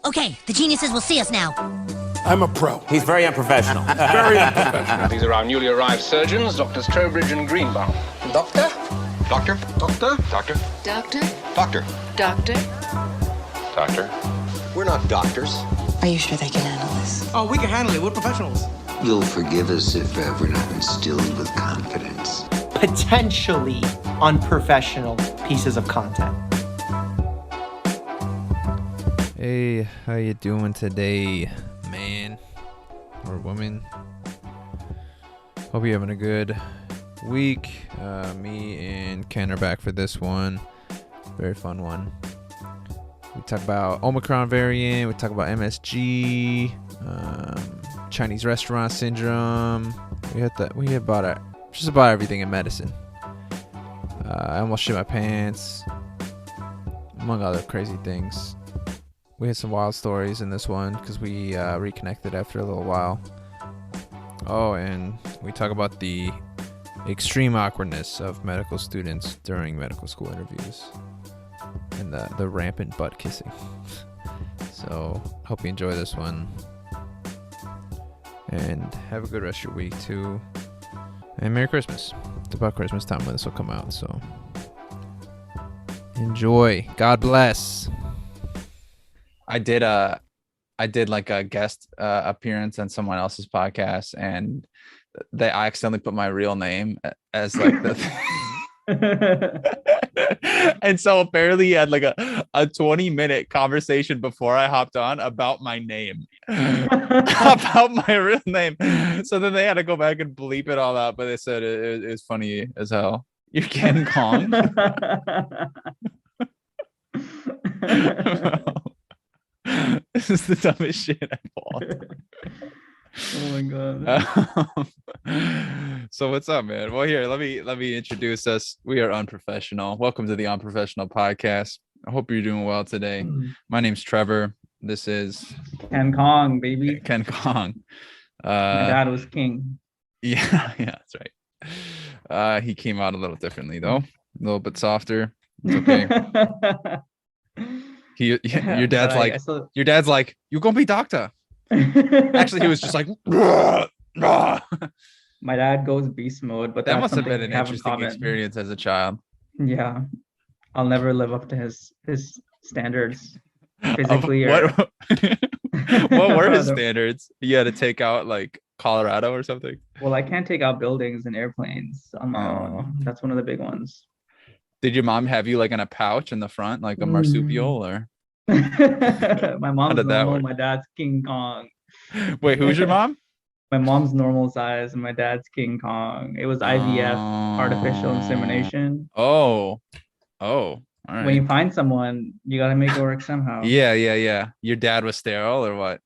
Okay, the geniuses will see us now. I'm a pro. He's very unprofessional. Very unprofessional. These are our newly arrived surgeons, Doctors Trowbridge and Greenbaum. Doctor? Doctor? Doctor? Doctor? Doctor? Doctor? Doctor? Doctor? We're not doctors. Are you sure they can handle this? Oh, we can handle it. We're professionals. You'll forgive us if we're not instilled with confidence. Potentially unprofessional pieces of content. Hey, how you doing today, man or woman? Hope you're having a good week. Me and Ken are back for this one. Very fun one. We talk about Omicron variant. We talk about MSG, Chinese restaurant syndrome. We hit about just about everything in medicine. I almost shit my pants, among other crazy things. We had some wild stories in this one because we reconnected after a little while. Oh, and we talk about the extreme awkwardness of medical students during medical school interviews and the rampant butt kissing. So, hope you enjoy this one. And have a good rest of your week, too. And Merry Christmas. It's about Christmas time when this will come out, so enjoy. God bless. I did like a guest appearance on someone else's podcast, and I accidentally put my real name as like the and so apparently he had like a 20-minute conversation before I hopped on about my name. About my real name. So then they had to go back and bleep it all out, but they said it was funny as hell. You're Ken Kong. This is the dumbest shit I bought. Oh my god. So what's up, man? Well, here, let me introduce us. We are Unprofessional. Welcome to the Unprofessional Podcast. I hope you're doing well today. My name's Trevor. This is Ken Kong, baby. Ken Kong. My dad was king. Yeah, that's right. He came out a little differently though, a little bit softer. It's okay. Your dad's like, you gonna be doctor. Actually, he was just like, rah, rah. My dad goes beast mode, but that must have been an interesting experience as a child. Yeah, I'll never live up to his standards physically. What were his standards? You had to take out like Colorado or something. Well, I can't take out buildings and airplanes on my own. That's one of the big ones. Did your mom have you like in a pouch in the front, like a marsupial, or? My mom's normal. My dad's King Kong. Wait, who's your mom? My mom's normal size, and my dad's King Kong. It was IVF, artificial insemination. Oh, all right. When you find someone, you gotta make it work somehow. Yeah. Your dad was sterile or what?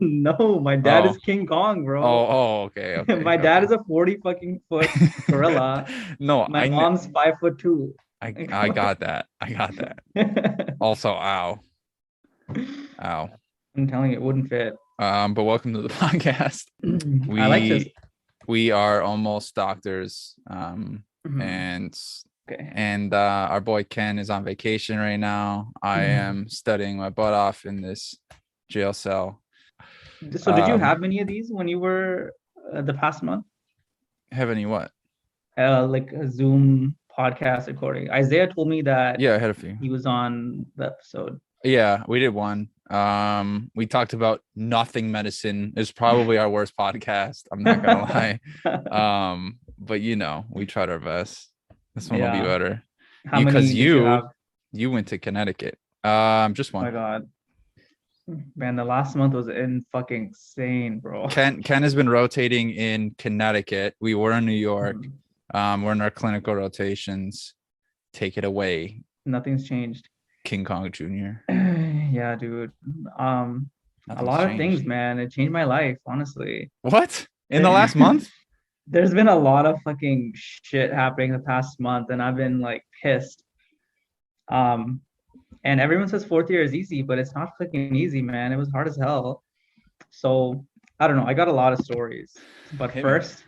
No, my dad is King Kong, bro. Okay. My dad is a 40 fucking foot gorilla. No, my mom's 5'2". I got that. Also, ow. I'm telling you, it wouldn't fit. But welcome to the podcast. I like this. We are almost doctors. And our boy Ken is on vacation right now. I am studying my butt off in this jail cell. So did you have any of these when you were the past month? Have any what? Like a Zoom podcast recording. Isaiah told me that I had a few. He was on the episode. Yeah, we did one. We talked about nothing medicine. It's probably our worst podcast. I'm not gonna lie. But we tried our best. This one will be better. Because you went to Connecticut. Just one. Oh my god. Man, the last month was fucking insane, bro. Ken has been rotating in Connecticut. We were in New York. We're in our clinical rotations. Take it away. Nothing's changed. King Kong Jr. Yeah, dude. A lot of things, man. It changed my life, honestly. What? In the last month? There's been a lot of fucking shit happening the past month, and I've been like pissed. And everyone says fourth year is easy, but it's not fucking easy, man. It was hard as hell. So I don't know. I got a lot of stories, but first,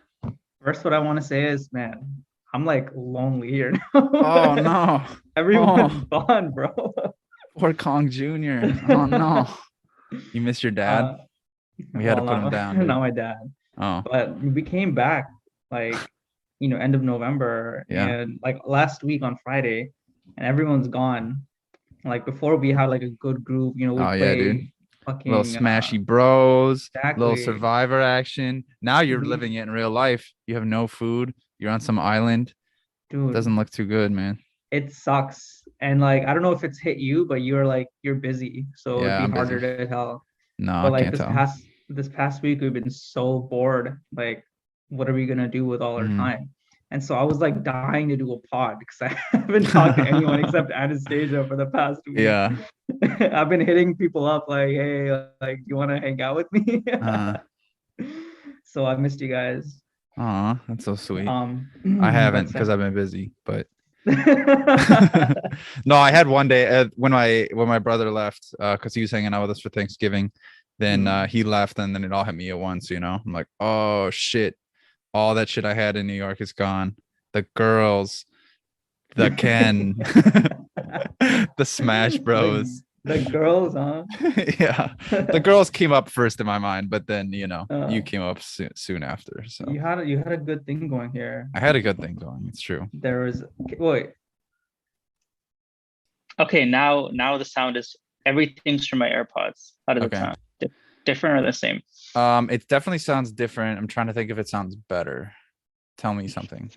what I want to say is, man, I'm like lonely here now. Oh no, everyone's gone, bro. Poor Kong Jr. Oh no. You miss your dad? Uh, We had to well, put him down, dude. not my dad. Oh, But we came back like, end of November, yeah. and like last week on Friday, and everyone's gone. Like before, we had like a good group. We Oh, yeah, dude. play fucking Little smashy bros, little exactly. survivor action. Now you're Mhm. living it in real life. You have no food. You're on some island. Dude, Doesn't look too good, man. it sucks. And like, I don't know if it's hit you, but you're busy, so it'd Yeah, be I'm harder busy. to tell. No, But I like can't tell. this past week, we've been so bored. Like, what are we gonna do with all our Mhm. time? And so I was like dying to do a pod because I haven't talked to anyone except Anastasia for the past week. Yeah. I've been hitting people up like, hey, like, you want to hang out with me? So I missed you guys. Aw, that's so sweet. I But haven't because I've been busy, but yeah. no, I had one day when my brother left because he was hanging out with us for Thanksgiving. Then he left, and then it all hit me at once. I'm like, oh shit, all that shit I had in New York is gone. The girls, the Ken, the Smash Bros. The girls, huh? Yeah, the girls came up first in my mind, but then you came up soon after. So You had a good thing going here. I had a good thing going. It's true. There was wait. Okay, now the sound is everything's from my AirPods. How does it sound? Different or the same? It definitely sounds different. I'm trying to think if it sounds better. Tell me something.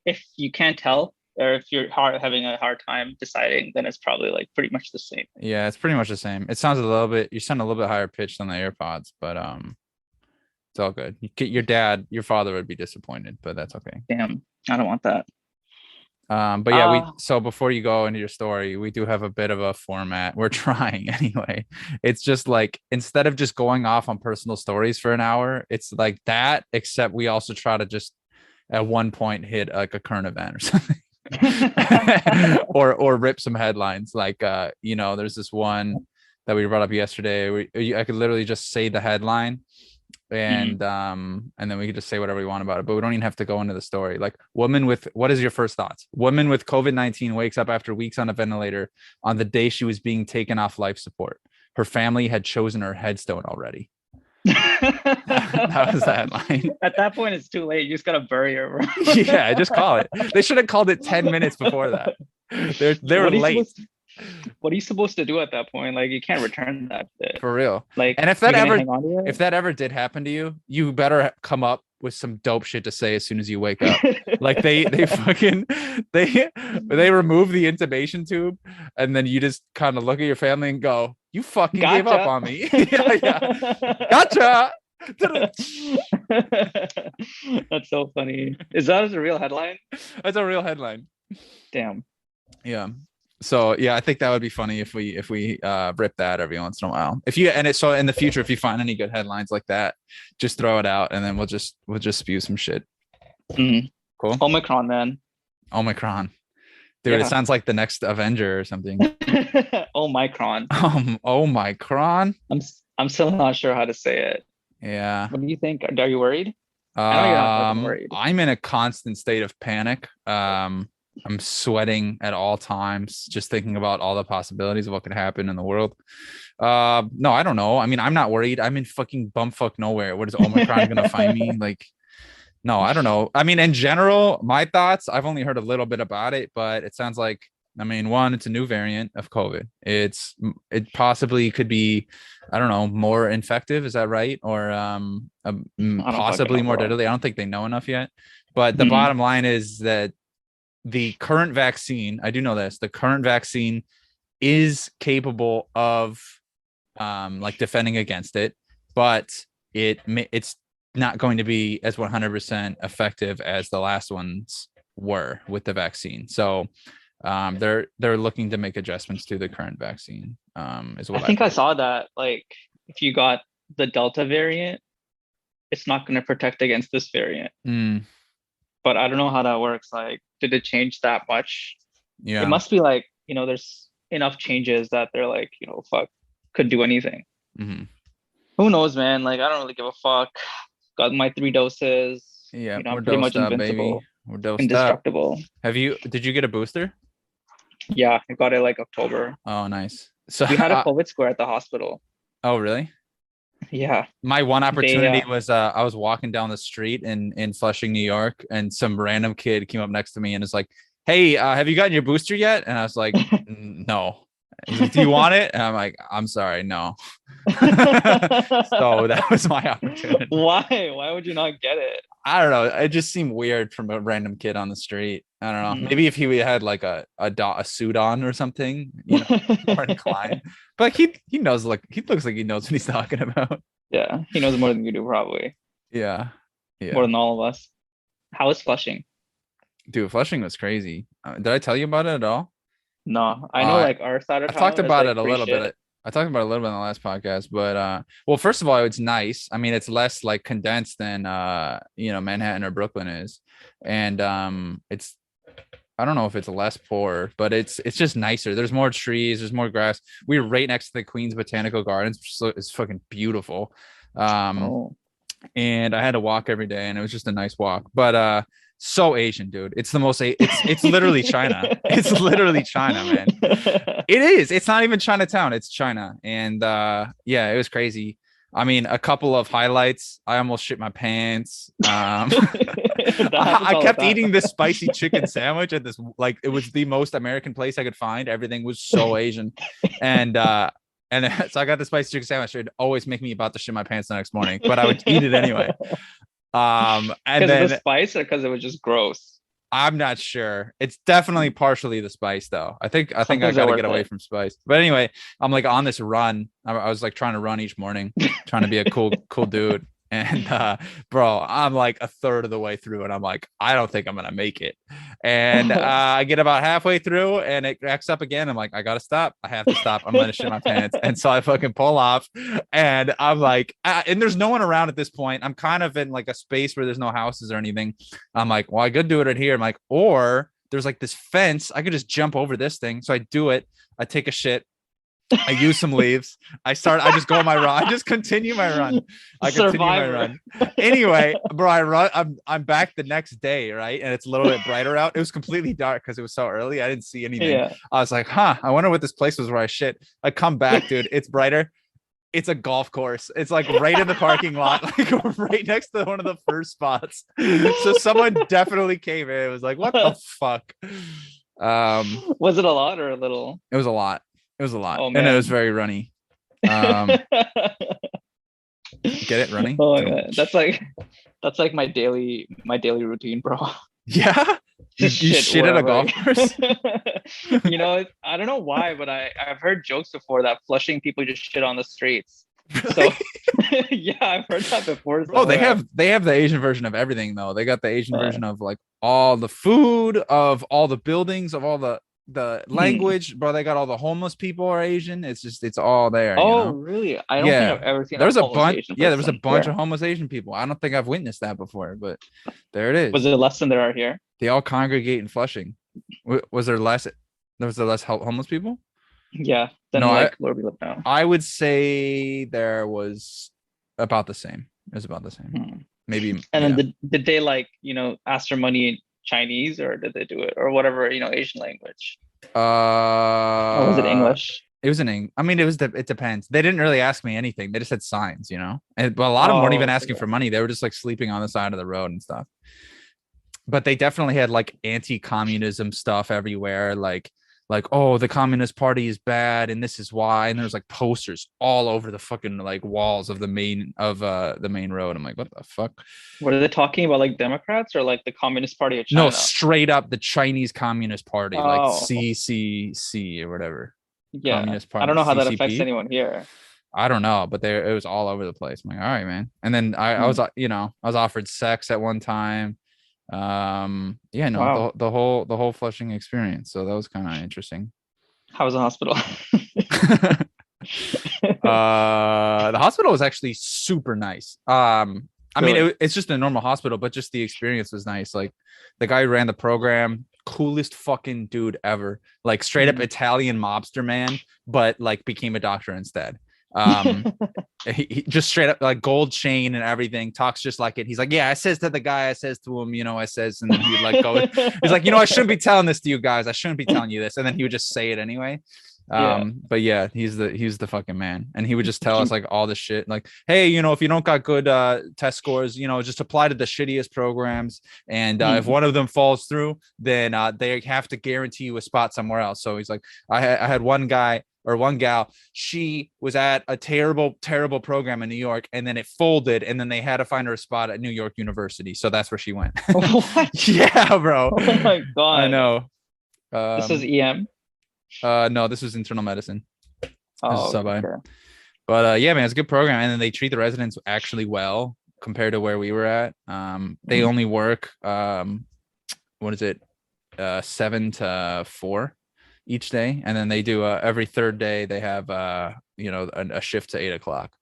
If you can't tell, or if you're having a hard time deciding, then it's probably like pretty much the same. Yeah, it's pretty much the same. It sounds you sound a little bit higher pitched on the AirPods, but it's all good. Your father would be disappointed, but that's okay. Damn, I don't want that. But yeah, so before you go into your story, we do have a bit of a format. We're trying anyway. It's just like, instead of just going off on personal stories for an hour, it's like that, except we also try to just at one point hit like a current event or something. or rip some headlines. Like there's this one that we brought up yesterday where I could literally just say the headline and then we could just say whatever we want about it, but we don't even have to go into the story. Like, what is your first thoughts? Woman with COVID-19 wakes up after weeks on a ventilator on the day she was being taken off life support. Her family had chosen her headstone already. That was the headline. At that point, it's too late. You just gotta bury her. Yeah, just call it. They should have called it 10 minutes before that. They're late. What are you supposed to do at that point? Like, you can't return that bit. For real. Like, and if that ever did happen to you, you better come up with some dope shit to say as soon as you wake up. Like they fucking they remove the intubation tube, and then you just kind of look at your family and go, "You fucking gave up on me." yeah. Gotcha. That's so funny. Is that a real headline? That's a real headline. Damn. Yeah. So yeah, I think that would be funny if we rip that every once in a while. So in the future, if you find any good headlines like that, just throw it out, and then we'll just spew some shit. Cool. Omicron, man. Omicron, dude. Yeah. It sounds like the next Avenger or something. Omicron. Omicron. I'm still not sure how to say it. Yeah. What do you think? Are you worried? I know you're not worried. I'm in a constant state of panic. I'm sweating at all times, just thinking about all the possibilities of what could happen in the world. No, I don't know. I mean, I'm not worried. I'm in fucking bumfuck nowhere. What is Omicron gonna find me? Like, no, I don't know. I mean, in general, my thoughts, I've only heard a little bit about it, but it sounds like, I mean, one, it's a new variant of COVID. It possibly could be, I don't know, more infective. Is that right? Or possibly more deadly. I don't think they know enough yet. But the bottom line is that the current vaccine, I do know this, the current vaccine is capable of like defending against it, but it's not going to be as 100% effective as the last ones were with the vaccine. So they're looking to make adjustments to the current vaccine. Is what I think I saw that. Like, if you got the Delta variant, it's not going to protect against this variant. But I don't know how that works. Like, did it change that much? Yeah, it must be like, there's enough changes that they're like, could do anything. Who knows, man? Like, I don't really give a fuck. Got my 3 doses. Yeah, I'm pretty much invincible. Baby. We're dosed indestructible. Up. Did you get a booster? Yeah, I got it like October. Oh, nice. So We had a COVID square at the hospital. oh, really? Yeah. My one opportunity They, was I was walking down the street in Flushing, New York, and some random kid came up next to me and was like, "Hey, have you gotten your booster yet?" And I was like, "No." He's like, "Do you want it?" And I'm like, "I'm sorry, no." So that was my opportunity. Why? Why would you not get it? I don't know. It just seemed weird from a random kid on the street. I don't know. Mhm. Maybe if he had like a suit on or something, you know, more inclined. But he knows, like, he looks like he knows what he's talking about. Yeah, he knows more than you do, probably. Yeah. More than all of us. How is Flushing? Dude, Flushing was crazy. Did I tell you about it at all? No, I know like our side of I've town talked is, about like, it a free little shit. bit. I talked about it a little bit in the last podcast, but well, first of all, it's nice. I mean, it's less like condensed than you know, Manhattan or Brooklyn is. And it's, I don't know if it's less poor, but it's just nicer. There's more trees, there's more grass. We were right next to the Queens Botanical Gardens, so it's fucking beautiful. Oh. And I had to walk every day, and it was just a nice walk. But so Asian, dude. It's the most it's literally China. It's literally China, man. It is. It's not even Chinatown, it's China. And yeah, it was crazy. I mean, a couple of highlights. I almost shit my pants. I kept eating this spicy chicken sandwich at this, like, it was the most American place I could find. Everything was so Asian. And so I got the spicy chicken sandwich. It'd always make me about to shit my pants the next morning, but I would eat it anyway. And then of the spice, or because it was just gross? I'm not sure. It's definitely partially the spice, though. I think I Sometimes gotta they're get worth away it. from spice. But anyway, I'm like on this run. I was like trying to run each morning, trying to be a cool dude. And bro, I'm like a third of the way through, and I'm like, I don't think I'm gonna make it. And I get about halfway through, and it cracks up again. I'm like, I gotta stop. I have to stop. I'm gonna shit my pants. And so I fucking pull off, and I'm like, and there's no one around at this point. I'm kind of in like a space where there's no houses or anything. I'm like, well, I could do it right here. I'm like, or there's like this fence. I could just jump over this thing. So I do it. I take a shit. I use some leaves. I just go on my run. I just continue my run. I continue my run. Anyway, bro, I run. I'm back the next day, right? And it's a little bit brighter out. It was completely dark because it was so early. I didn't see anything. Yeah. I was like, I wonder what this place was where I shit. I come back, dude. It's brighter. It's a golf course. It's like right in the parking lot, like right next to one of the first spots. So someone definitely came in. It was like, what the fuck? Was it a lot or a little? It was a lot. It was a lot. Oh, and it man. was very runny. Get it, running? Oh my God. That's like my daily routine, bro. Yeah. You shit at a golf course? You know, I don't know why, but I've heard jokes before that Flushing people just shit on the streets. So yeah, I've heard that before. Oh, they have the Asian version of everything, though. They got the Asian version of like all the food, of all the buildings, of all the language, bro. They got all the homeless people are Asian. It's all there. Oh, you know? really? I don't think I've ever seen. There's a homeless bunch. Asian Yeah, there was a person. bunch Where? of homeless Asian people. I don't think I've witnessed that before, but there it is. Was it less than there are here? They all congregate in Flushing. Was there less? Was there less homeless people? Yeah. Then No, like where we live now. I would say there was about the same. It was about the same. Maybe. And then did they, like, you know, ask for money in Chinese, or did they do it, or whatever, you know, Asian language? Or was it English? It was in English. I mean, it depends. They didn't really ask me anything. They just had signs, you know. But a lot of them weren't even asking for money. They were just like sleeping on the side of the road and stuff. But they definitely had like anti-communism stuff everywhere, like, oh, the Communist Party is bad and this is why. And there's like posters all over the fucking like walls of the main road. I'm like, what the fuck? What are they talking about? Like Democrats or like the Communist Party of China? No, straight up the Chinese Communist Party, like Oh. CCC or whatever. Yeah. Communist Party, I don't know how that CCP. affects anyone here. I don't know, but it was all over the place. I'm like, all right, man. And then I was, you know, I was offered sex at one time. Yeah, no, Wow. the whole Flushing experience. So that was kind of interesting. How was the hospital? The hospital was actually super nice. I mean, Really? it's just a normal hospital, but just the experience was nice. Like the guy who ran the program, coolest fucking dude ever. Like straight up Italian mobster man, but like became a doctor instead. He just straight up like gold chain and everything, talks just like it. He's like, yeah, I says to the guy, I says to him, I says, and then he would like go, he's like, I shouldn't be telling this to you guys. I shouldn't be telling you this. And then he would just say it anyway. But yeah, he's the fucking man. And he would just tell us like all the shit, like, hey, if you don't got good test scores, just apply to the shittiest programs. And if one of them falls through, then they have to guarantee you a spot somewhere else. So he's like, I had one guy or one gal, she was at a terrible program in New York, and then it folded, and then they had to find her a spot at New York University. So that's where she went. Yeah, bro. Oh my God. I know. This is EM. No, this was internal medicine. Oh, sub-I. okay. But yeah, man, it's a good program, and then they treat the residents actually well compared to where we were at. They only work 7 to 4 each day, and then they do every third day they have a shift to 8 o'clock.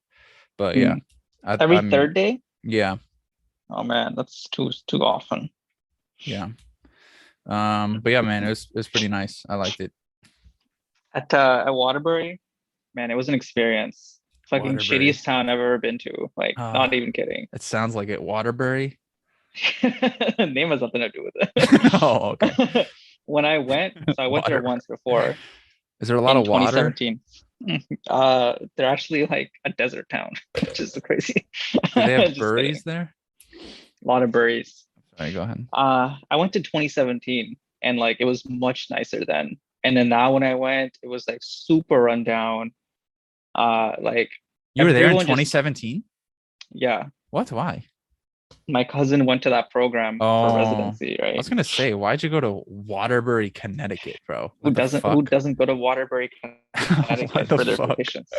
But yeah, every third day. Yeah. Oh man, that's too often. Yeah. But yeah, man, it was pretty nice. I liked it. At Waterbury, man, it was an experience. Fucking shittiest town I've ever been to. Like, not even kidding. It sounds like it. Waterbury. Name has nothing to do with it. Oh, okay. When I went, so I went there once before. Is there a lot of water? 2017. They're actually like a desert town, which is crazy. Do they have berries there? A lot of berries. Sorry, go ahead. I went to 2017, and like it was much nicer then. And then now when I went, it was like super rundown. Like you were there in 2017? Yeah. What? Why? My cousin went to that program for residency, right? I was gonna say, why'd you go to Waterbury, Connecticut, bro? Who doesn't go to Waterbury, Connecticut for their vacations?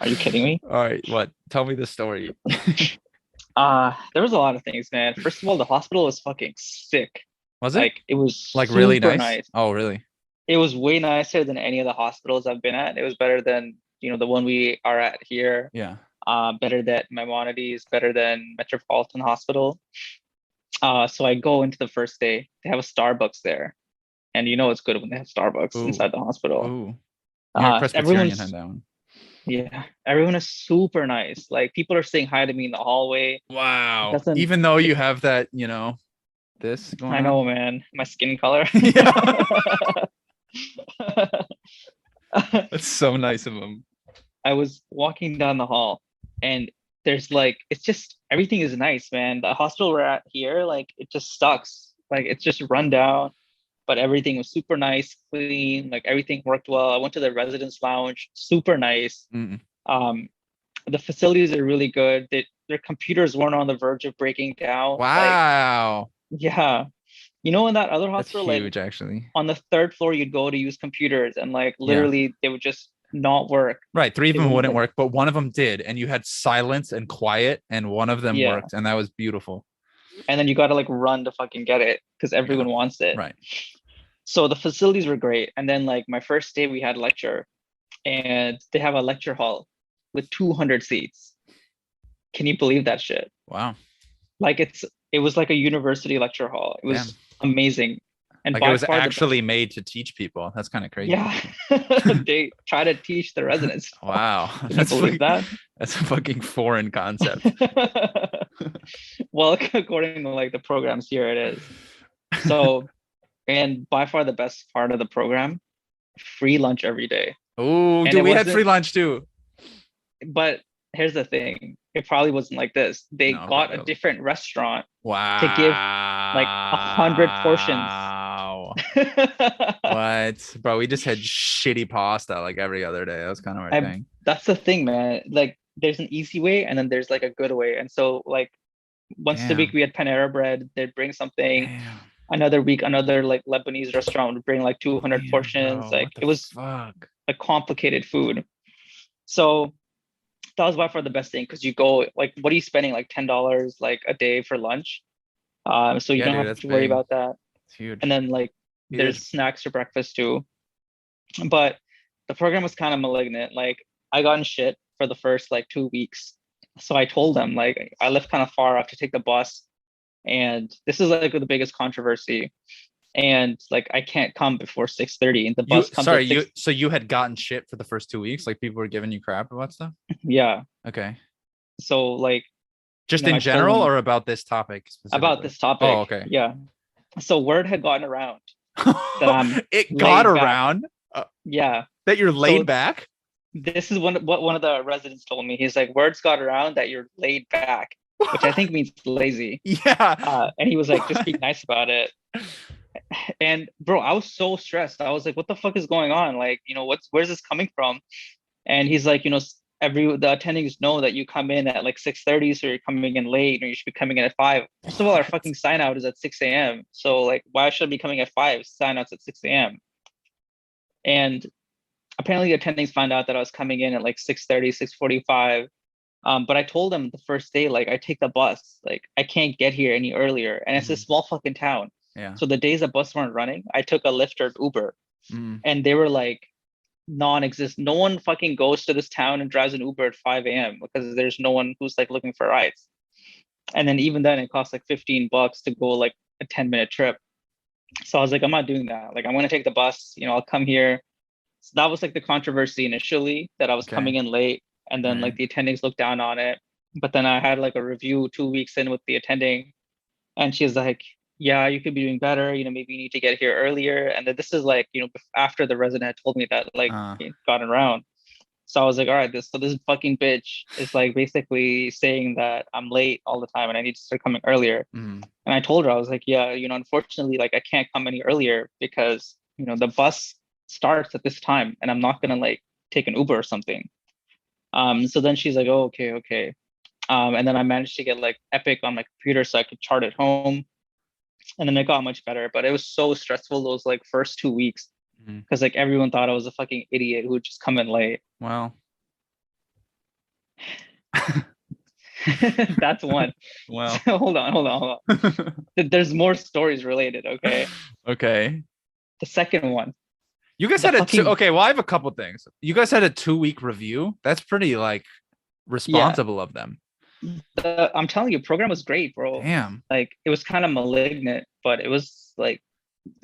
Are you kidding me? All right, what? Tell me the story. There was a lot of things, man. First of all, the hospital was fucking sick. Was it? Like it was like really nice? Oh, really? It was way nicer than any of the hospitals I've been at. It was better than the one we are at here. Yeah. Better than Maimonides, better than Metropolitan Hospital. So I go into the first day. They have a Starbucks there, and it's good when they have Starbucks inside the hospital. Ooh. Presbyterian had that one. Yeah, everyone is super nice. Like people are saying hi to me in the hallway. Wow. Even though you have that, this going I know, man. My skin color. Yeah. That's so nice of them. I was walking down the hall, and there's like, it's just everything is nice, man. The hospital we're at here, like it just sucks. Like it's just run down, but everything was super nice, clean. Like everything worked well. I went to the residence lounge, super nice. The facilities are really good. Their computers weren't on the verge of breaking down. Wow. Like, yeah. In that other hospital, that's huge, like actually. on the third floor, you'd go to use computers, and like literally they would just not work. Right, 3 of them wouldn't work, but one of them did, and you had silence and quiet, and one of them worked, and that was beautiful. And then you got to like run to fucking get it because everyone wants it. Right. So the facilities were great, and then like my first day we had lecture, and they have a lecture hall with 200 seats. Can you believe that shit? Wow. Like it was like a university lecture hall. It was amazing. And like it was actually made to teach people. That's kind of crazy. Yeah. They try to teach the residents. Wow. Can you believe that? That's a fucking foreign concept. Well, according to like the programs here, it is. So, and by far the best part of the program, free lunch every day. Oh, dude, we had free lunch too. But here's the thing. It probably wasn't like this. They got a different restaurant to give like 100 portions. Wow. What? Bro, we just had shitty pasta like every other day. That was kind of our thing. That's the thing, man. Like there's an easy way and then there's like a good way. And so like once a week we had Panera bread. They'd bring something. Damn. Another week, another like Lebanese restaurant would bring like 200 portions. Bro, like it was like complicated food. So that was by far the best thing because you go like, what are you spending like $10 like a day for lunch? So you don't have to worry about that. It's huge. And then like there's snacks for breakfast too. But the program was kind of malignant. Like I got in shit for the first like 2 weeks. So I told them like I lived kind of far. I have to take the bus. And this is like the biggest controversy. and like I can't come before 6:30, and the bus comes. So you had gotten shit for the first 2 weeks, like people were giving you crap about stuff. Yeah. Okay. So like, just in general, or about this topic specifically? About this topic. Oh, okay. Yeah. So word had gotten around that it got around. Yeah. That you're laid back. This is what one of the residents told me. He's like, words got around that you're laid back, which I think means lazy. Yeah. And he was like, just be nice about it. And bro, I was so stressed. I was like, what the fuck is going on? Like, where's this coming from? And he's like, the attendings know that you come in at like 6:30, so you're coming in late, or you should be coming in at 5. First of all, our fucking sign out is at 6 a.m. So like, why should I be coming at 5? Sign out's at 6 a.m. And apparently the attendings found out that I was coming in at like 6:30, 6:45. But I told them the first day, like, I take the bus, like I can't get here any earlier. And it's a small fucking town. Yeah. So the days the bus weren't running, I took a Lyft or Uber. And they were like non-existent. No one fucking goes to this town and drives an Uber at 5 a.m. because there's no one who's like looking for rides. And then even then it costs like $15 to go like a 10-minute trip. So I was like, I'm not doing that. Like, I'm going to take the bus, I'll come here. So that was like the controversy initially, that I was coming in late, and then like the attendings looked down on it. But then I had like a review 2 weeks in with the attending, and she's like, yeah, you could be doing better. Maybe you need to get here earlier. And then this is like, after the resident had told me that like it got around. So I was like, all right, this fucking bitch is like basically saying that I'm late all the time and I need to start coming earlier. And I told her, I was like, yeah, unfortunately, like I can't come any earlier because, the bus starts at this time and I'm not gonna like take an Uber or something. So then she's like, oh, okay. And then I managed to get like Epic on my computer so I could chart at home. And then it got much better, but it was so stressful those like first 2 weeks because like everyone thought I was a fucking idiot who would just come in late. Wow. That's one. Wow. So, hold on. There's more stories related. Okay. The second one. You guys had well, I have a couple things. You guys had a 2-week review. That's pretty like responsible of them. I'm telling you, program was great, bro. Damn. Like it was kind of malignant, but it was like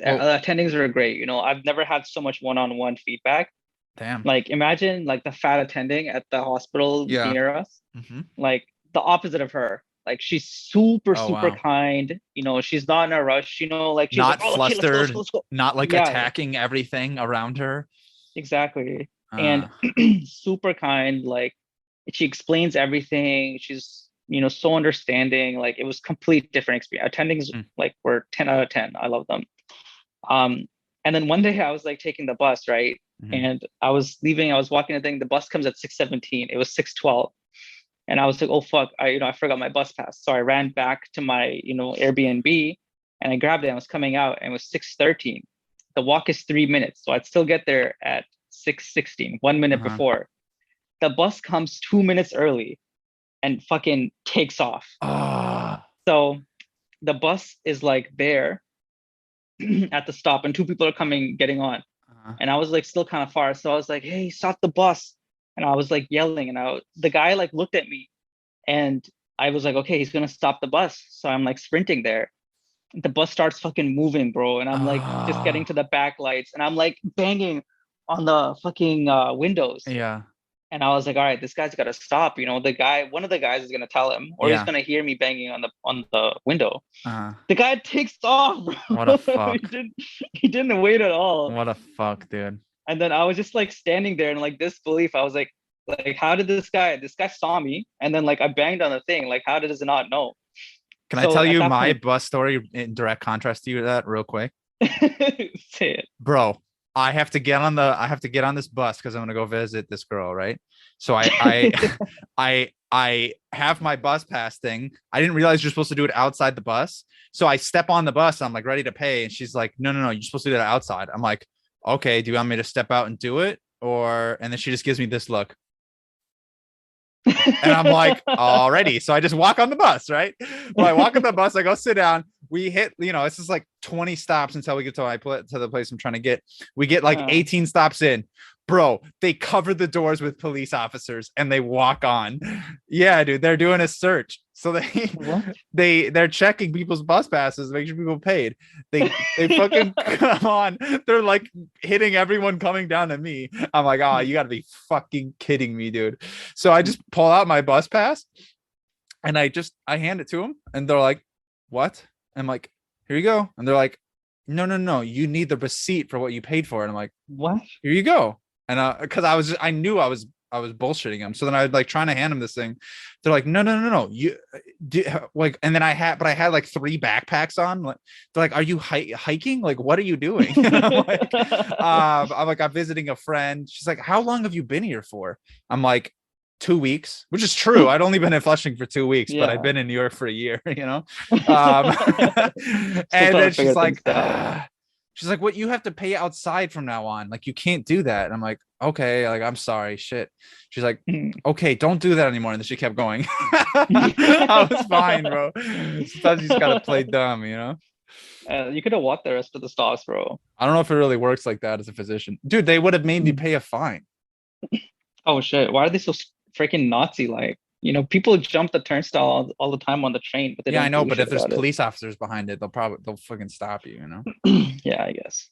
attendings were great. I've never had so much one-on-one feedback. Damn. Like imagine like the fat attending at the hospital near us. Like the opposite of her. Like she's super kind. She's not in a rush. Like she's not like, flustered, let's go. not like attacking everything around her. Exactly. And super kind. Like she explains everything. She's so understanding. Like it was complete different experience. Attendings like were 10 out of 10. I love them. And then one day I was like taking the bus, right? And I was leaving. I was walking the thing. The bus comes at 6:17. It was 6:12. And I was like, oh, fuck, I forgot my bus pass. So I ran back to my, Airbnb and I grabbed it. I was coming out and it was 6:13. The walk is 3 minutes. So I'd still get there at 6:16, 1 minute before. The bus comes 2 minutes early and fucking takes off. So the bus is like there at the stop and 2 people are getting on. And I was like still kind of far. So I was like, hey, stop the bus. And I was like yelling, and the guy like looked at me, and I was like, okay, he's gonna stop the bus. So I'm like sprinting there. The bus starts fucking moving, bro, and I'm like just getting to the back lights, and I'm like banging on the fucking windows. Yeah. And I was like, all right, this guy's gotta stop. One of the guys is gonna tell him, or he's gonna hear me banging on the window. The guy takes off, bro. What a fuck. He didn't wait at all. What a fuck, dude. And then I was just like standing there in like disbelief. I was like, how did this guy saw me? And then like I banged on the thing. Like, how does it not know? Can I tell you my bus story in direct contrast to that real quick? Say it. Bro, I have to get on this bus because I'm gonna go visit this girl, right? So I have my bus pass thing. I didn't realize you're supposed to do it outside the bus. So I step on the bus, I'm like ready to pay, and she's like, no, you're supposed to do that outside. I'm like, okay, do you want me to step out and do it? And then she just gives me this look. And I'm like, already. So I just walk on the bus, right? Well, I walk on the bus, I go sit down. We hit, it's just like 20 stops until we get to the place I'm trying to get. We get like 18 stops in. Bro, they cover the doors with police officers and they walk on. Yeah, dude, they're doing a search. So they're checking people's bus passes, make sure people paid. They fucking come on. They're like hitting everyone coming down to me. I'm like, oh, you gotta be fucking kidding me, dude. So I just pull out my bus pass and I hand it to them and they're like, what? I'm like, here you go. And they're like, no, you need the receipt for what you paid for. And I'm like, What? here you go. And because I knew I was bullshitting him. So then I was like trying to hand him this thing. They're like, no, you do, like, and then I had like 3 backpacks on. They're like, are you hiking? Like, what are you doing? I'm like, I'm visiting a friend. She's like, how long have you been here for? I'm like, 2 weeks, which is true. I'd only been in Flushing for 2 weeks, but I'd been in New York for a year, you know? And then she's like, what, you have to pay outside from now on. Like, you can't do that. And I'm like, okay, like, I'm sorry, shit. She's like, okay, don't do that anymore. And then she kept going. I was fine, bro. Sometimes you just gotta play dumb, you know? You could have walked the rest of the stops, bro. I don't know if it really works like that as a physician. Dude, they would have made me pay a fine. Oh shit, why are they so freaking Nazi like? You know, people jump the turnstile all the time on the train, but they don't I know, do but shit if there's about it. police officers behind it, they'll fucking stop you, you know? Yeah, I guess.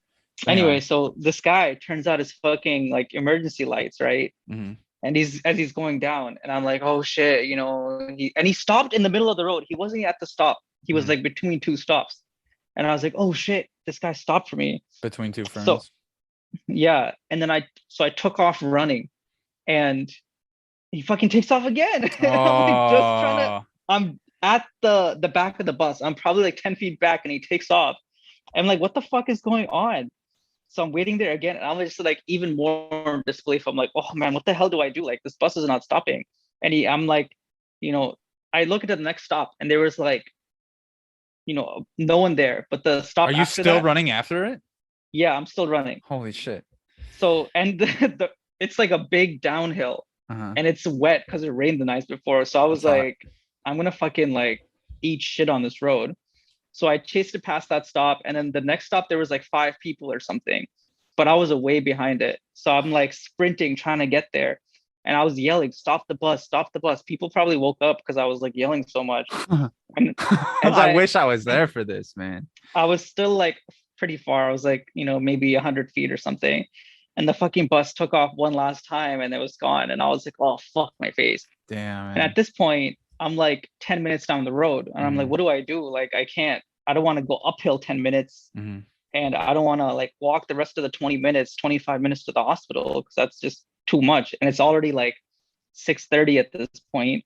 Anyway, so this guy turns out is fucking like emergency lights, right? Mm-hmm. And as he's going down, and I'm like, oh shit, you know, he stopped in the middle of the road. He wasn't at the stop. He was like between 2 stops. And I was like, oh shit, this guy stopped for me. Between 2 friends. So yeah. And then I took off running and he fucking takes off again. I'm at the back of the bus. I'm probably like 10 feet back and he takes off. I'm like, what the fuck is going on? So I'm waiting there again. And I'm just like even more disbelief. I'm like, oh man, what the hell do I do? Like, this bus is not stopping. And I'm like, you know, I look at the next stop and there was like, you know, no one there. But the stop. Are you still running after it? Yeah, I'm still running. Holy shit. So, and it's like a big downhill. And it's wet because it rained the night before. So I was like, I'm gonna fucking like eat shit on this road. So I chased it past that stop, and then the next stop there was like 5 people or something, but I was way behind it. So I'm like sprinting trying to get there, and I was yelling, "Stop the bus! Stop the bus!" People probably woke up because I was like yelling so much. And I wish I was there for this, man. I was still like pretty far. I was like, you know, maybe 100 feet or something. And the fucking bus took off one last time and it was gone. And I was like, oh, fuck my face. Damn, man. And at this point, I'm like 10 minutes down the road. And I'm like, what do I do? Like, I don't want to go uphill 10 minutes. And I don't want to like walk the rest of the 20 minutes, 25 minutes to the hospital because that's just too much. And it's already like 6:30 at this point.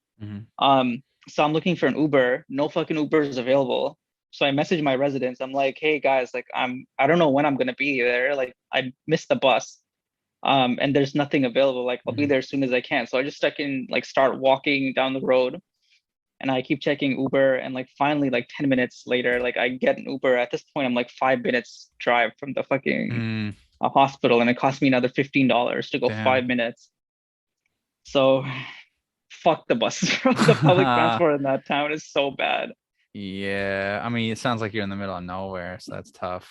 So I'm looking for an Uber. No fucking Uber is available. So I messaged my residents. I'm like, hey guys, like I don't know when I'm gonna be there. Like I missed the bus. And there's nothing available. Like I'll be there as soon as I can. So I just start walking down the road and I keep checking Uber. And like finally, like 10 minutes later, like I get an Uber. At this point, I'm like 5 minutes drive from the fucking hospital, and it cost me another $15 to go 5 minutes. So fuck the buses. The public transport in that town is so bad. Yeah, I mean, it sounds like you're in the middle of nowhere, so that's tough.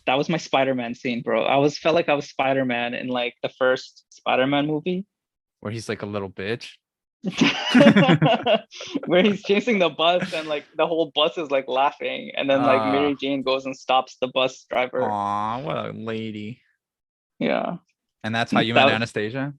That was my Spider-Man scene, bro. Felt like I was Spider-Man in like the first Spider-Man movie, where he's like a little bitch, where he's chasing the bus and like the whole bus is like laughing, and then like Mary Jane goes and stops the bus driver. Aw, what a lady. Yeah. And that's how you met Anastasia?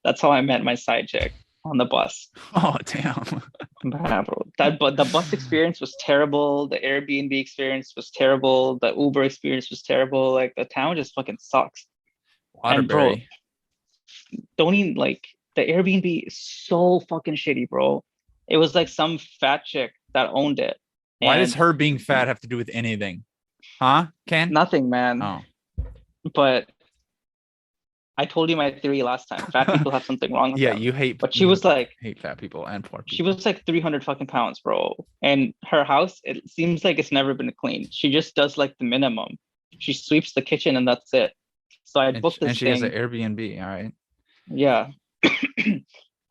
That's how I met my side chick on the bus. Oh damn. Nah, bro. But the bus experience was terrible. The Airbnb experience was terrible. The Uber experience was terrible. Like the town just fucking sucks. Waterbury. And bro, don't even like the Airbnb is so fucking shitty, bro. It was like some fat chick that owned it. Why does her being fat have to do with anything? Huh? Ken? Nothing, man. Oh. But I told you my theory last time. Fat people have something wrong with them. You hate. But she was like, hate fat people and poor people. She was like 300 fucking pounds, bro. And her house, it seems like it's never been cleaned. She just does like the minimum. She sweeps the kitchen and that's it. So I booked this and she has an Airbnb, all right? Yeah.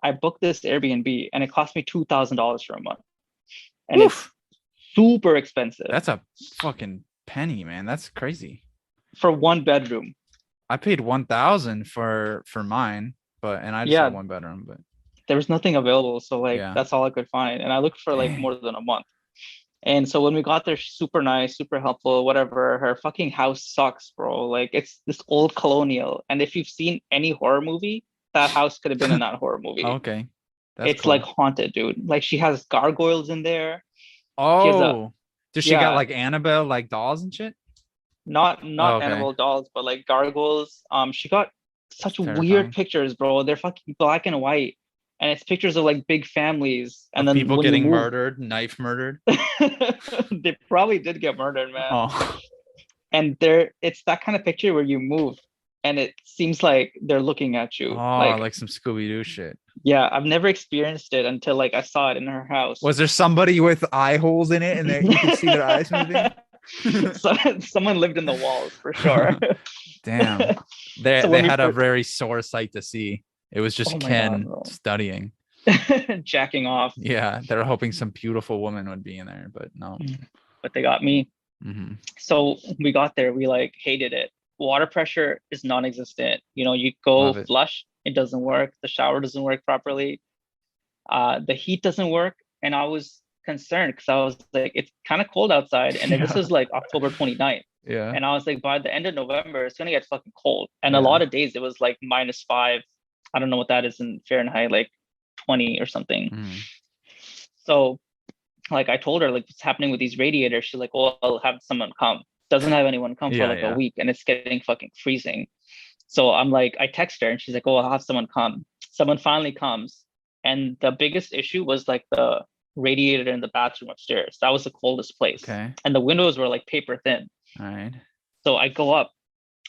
I booked this Airbnb and it cost me $2,000 for a month. And it's super expensive. That's a fucking penny, man. That's crazy. For 1 bedroom. I paid 1,000 for mine, and I just Yeah. had one bedroom, but There was nothing available, so like Yeah. that's all I could find, and I looked for like Dang. more than a month. And so when we got there, super nice, super helpful, whatever. Her fucking house sucks, bro. Like it's this old colonial, and if you've seen any horror movie, that house could have been in that horror movie. Okay. That's It's cool. like haunted, dude. Like she has gargoyles in there. Oh, does she got yeah. like Annabelle like dolls and shit? Not Oh, okay. animal dolls, but like gargoyles. She got such That's weird terrifying. pictures, bro. They're fucking black and white, and it's pictures of like big families, and Of then people when you getting move, murdered, knife murdered. they probably did get murdered, man. Oh, And it's that kind of picture where you move, and it seems like they're looking at you. like some Scooby-Doo shit. Yeah, I've never experienced it until like I saw it in her house. Was there somebody with eye holes in it and that you could see their eyes moving? So, someone lived in the walls for sure. Damn. They So when we had a first- very sore sight to see. It was just Oh my Ken God, bro. studying. Jacking off, Yeah, they were hoping some beautiful woman would be in there, but no. but they got me. Mhm. So we got there, we like hated it. Water pressure is non-existent. You go Love it. flush, it doesn't work. The shower doesn't work properly. The heat doesn't work, and I was concerned because I was like, it's kind of cold outside, and this Yeah. is like October 29th. Yeah. And I was like, by the end of November, it's gonna get fucking cold. And Yeah. a lot of days it was like -5. I don't know what that is in Fahrenheit, like 20 or something. Mm. So like I told her like what's happening with these radiators. She's like, well, I'll have someone come. Doesn't have anyone come for Yeah, like yeah. a week, and it's getting fucking freezing. So I'm like, I text her and she's like, oh, I'll have someone come. Someone finally comes. And the biggest issue was like the radiator in the bathroom upstairs. That was the coldest place. Okay. And the windows were like paper thin. All right. So I go up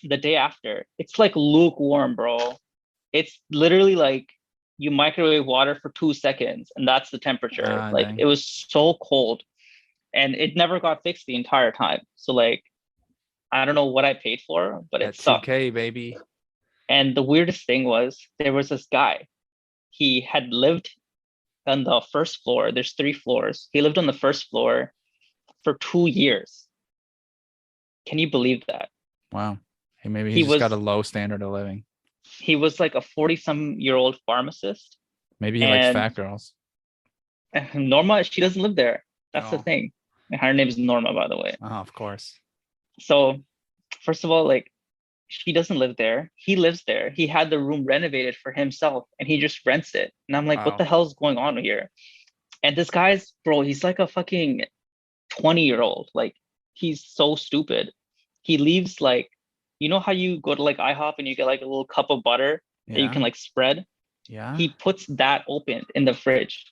the day after. It's like lukewarm, bro. It's literally like you microwave water for 2 seconds and that's the temperature. Like dang. it was so cold, and it never got fixed the entire time. So like, I don't know what I paid for, but it That's sucked. okay, baby. And the weirdest thing was there was this guy. He had lived on the first floor. There's 3 floors. He lived on the first floor for 2 years. Can you believe that? Wow. Hey, maybe He he's just got a was- low standard of living. He was like a 40-some-year-old pharmacist. Maybe he likes And- fat girls. Norma, she doesn't live there. That's the Oh. thing. And her name is Norma, by the way. Oh, of course. So, first of all, like, she doesn't live there. He lives there. He had the room renovated for himself, and he just rents it. And I'm like, Wow. what the hell's going on here? And this guy's, bro, he's like a fucking 20-year-old. Like, he's so stupid. He leaves like, you know how you go to like IHOP and you get like a little cup of butter that you Yeah. can like spread? Yeah. He puts that open in the fridge.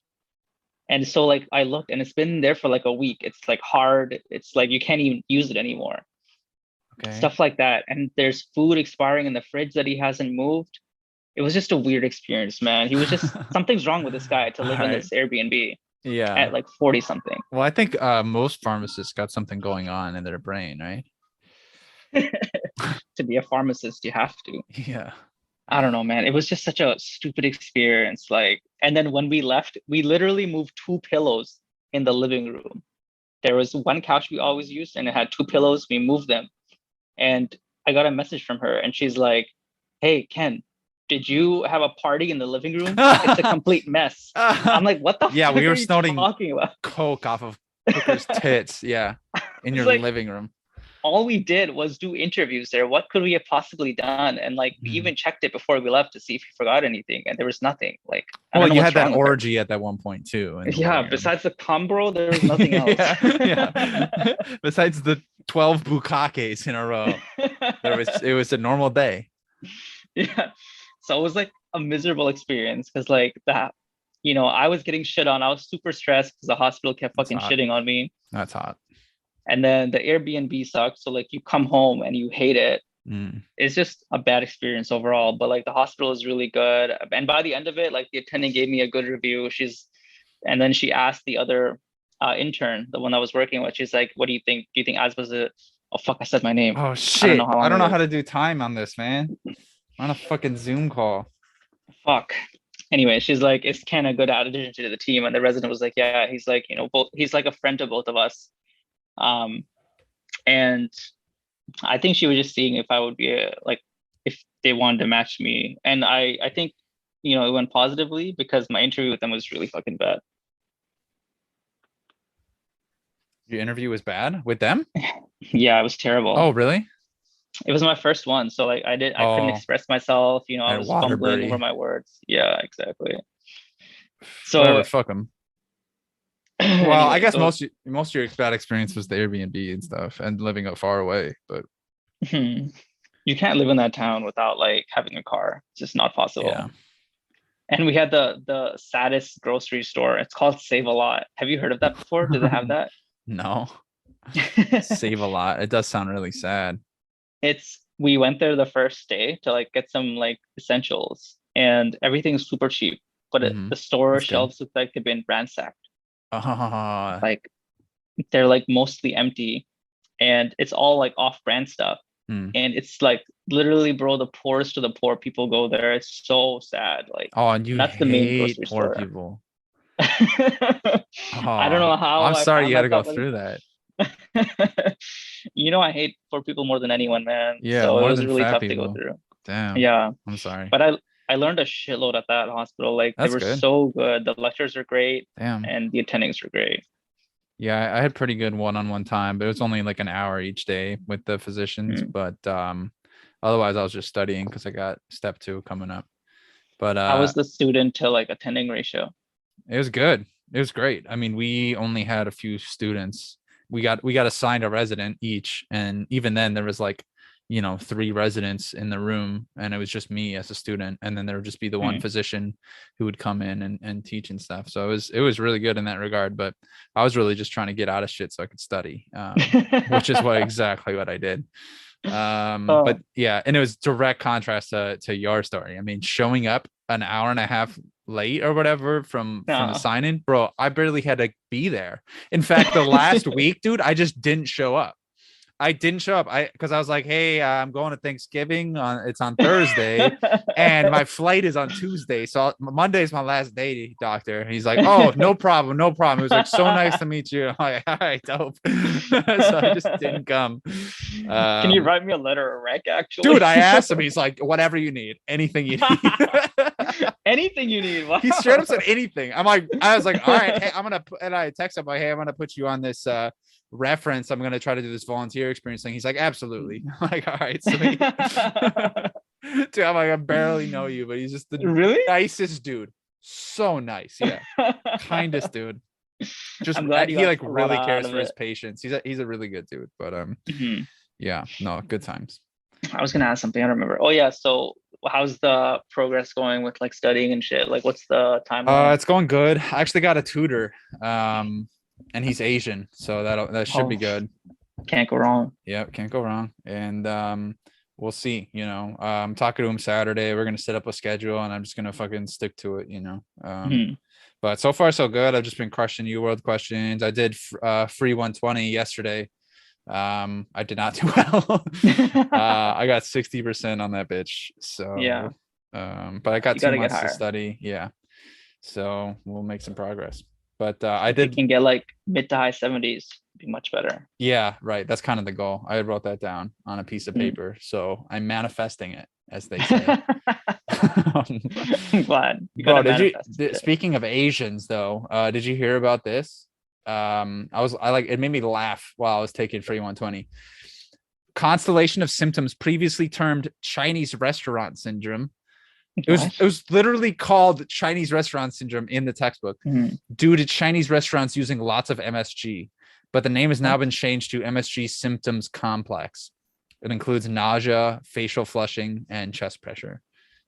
And so like I looked, and it's been there for like a week. It's like hard. It's like you can't even use it anymore. Okay. Stuff like that. And there's food expiring in the fridge that he hasn't moved. It was just a weird experience, man. He was just something's wrong with this guy to live in this Airbnb Yeah. at like 40 something. Well, I think most pharmacists got something going on in their brain, right? To be a pharmacist, you have to. Yeah. I don't know, man. It was just such a stupid experience. Like, and then when we left, we literally moved 2 pillows in the living room. There was one couch we always used, and it had 2 pillows. We moved them. And I got a message from her, and she's like, hey, Ken, did you have a party in the living room? It's a complete mess. I'm like, what the Yeah, fuck we were are you snorting talking about? Coke off of Hooker's tits. Yeah. In your like- living room. All we did was do interviews there. What could we have possibly done? And like, we Mhm. even checked it before we left to see if we forgot anything, and there was nothing. Like, I Well, don't know you what's had wrong that with her. orgy at that one point too. in the Yeah, living room. besides the cum, bro, there was nothing else. yeah. Besides the 12 bukakes in a row, it was a normal day. Yeah. So it was like a miserable experience because like that, I was getting shit on. I was super stressed because the hospital kept That's fucking hot. shitting on me. That's hot. And then the Airbnb sucks. So like you come home and you hate it. Mm. It's just a bad experience overall. But like the hospital is really good. And by the end of it, like the attendant gave me a good review. And then she asked the other intern, the one I was working with, she's like, what do you think? Do you think Asba's oh fuck, I said my name. Oh shit. know how long I don't it know is. how to do time on this, man. I'm on a fucking Zoom call. Fuck. Anyway, she's like, is Ken a good addition to the team? And the resident was like, yeah, he's like, he's like a friend to both of us. And I think she was just seeing if I would be they wanted to match me, and I think it went positively because my interview with them was really fucking bad. Your interview was bad with them? Yeah, it was terrible. Oh, really? It was my first one, so like I couldn't express myself. I was fumbling over my words. Yeah, exactly. So whatever, fuck them. Well, anyway, I guess most of your bad experience was the Airbnb and stuff and living up far away, but you can't live in that town without like having a car. It's just not possible. Yeah. And we had the saddest grocery store. It's called Save a Lot. Have you heard of that before? Do they have that? No. Save a Lot. It does sound really sad. We went there the first day to like get some like essentials, and everything's super cheap, but the store shelves look like they've been ransacked. Like they're like mostly empty, and it's all like off-brand stuff. And it's like literally, bro, the poorest of the poor people go there. It's so sad. Like, and you that's hate the main grocery poor store. People. I don't know how. I'm sorry you had to go myself through that. I hate poor people more than anyone, man. Yeah, so more it was than really fat tough people. to go through. Damn. Yeah, I'm sorry. but I learned a shitload at that hospital. Like That's they were good. so good. The lectures are great. Damn. And the attendings were great. Yeah, I had pretty good one-on-one time, but it was only like an hour each day with the physicians. But otherwise, I was just studying because I got step 2 coming up. But how was the student to like attending ratio? It was good. It was great. I mean, we only had a few students. We got assigned a resident each, and even then, there was like 3 residents in the room, and it was just me as a student, and then there would just be the one physician who would come in and teach and stuff. So it was really good in that regard. But I was really just trying to get out of shit so I could study, which is exactly what I did. But yeah, and it was direct contrast to your story. I mean, showing up an hour and a half late or whatever from the sign-in, bro, I barely had to be there. In fact, the last week, dude, I just didn't show up. Because I was like, hey, I'm going to Thanksgiving it's on Thursday and my flight is on Tuesday. So Monday is my last day, doctor. And he's like, oh, no problem. It was like, so nice to meet you. I'm like, all right, dope. So I just didn't come. Can you write me a letter of rec, actually? Dude, I asked him. He's like, whatever you need, anything you need. Anything you need. Wow. He straight up said anything. I was like, all right, hey, and I text him like, hey, I'm gonna put you on this reference. I'm gonna try to do this volunteer experience thing. He's like, absolutely. I'm like, all right, sweet. Dude, I'm like, I barely know you, but he's just the nicest dude. So nice. Yeah. Kindest dude. Just he like really cares for his patients. He's a really good dude. But yeah, no, good times. I was gonna ask something, I don't remember. Oh yeah, so how's the progress going with like studying and shit? Like what's the timeline? It's going good. I actually got a tutor. And he's Asian, so that should be good. Can't go wrong. Yeah, can't go wrong. And we'll see. I'm talking to him Saturday. We're gonna set up a schedule, and I'm just gonna fucking stick to it. But so far so good. I've just been crushing UWorld questions. I did free 120 yesterday. I did not do well. I got 60% on that bitch. So yeah. But I got 2 months to study. Yeah. So we'll make some progress. But I did. You can get like mid to high 70s. Be much better. Yeah, right. That's kind of the goal. I wrote that down on a piece of paper, so I'm manifesting it, as they say. I'm glad. Bro, speaking of Asians, though, did you hear about this? It made me laugh while I was taking free 120. Constellation of symptoms previously termed Chinese restaurant syndrome. It was literally called Chinese restaurant syndrome in the textbook due to Chinese restaurants using lots of MSG, but the name has now been changed to MSG symptoms complex. It includes nausea, facial flushing, and chest pressure.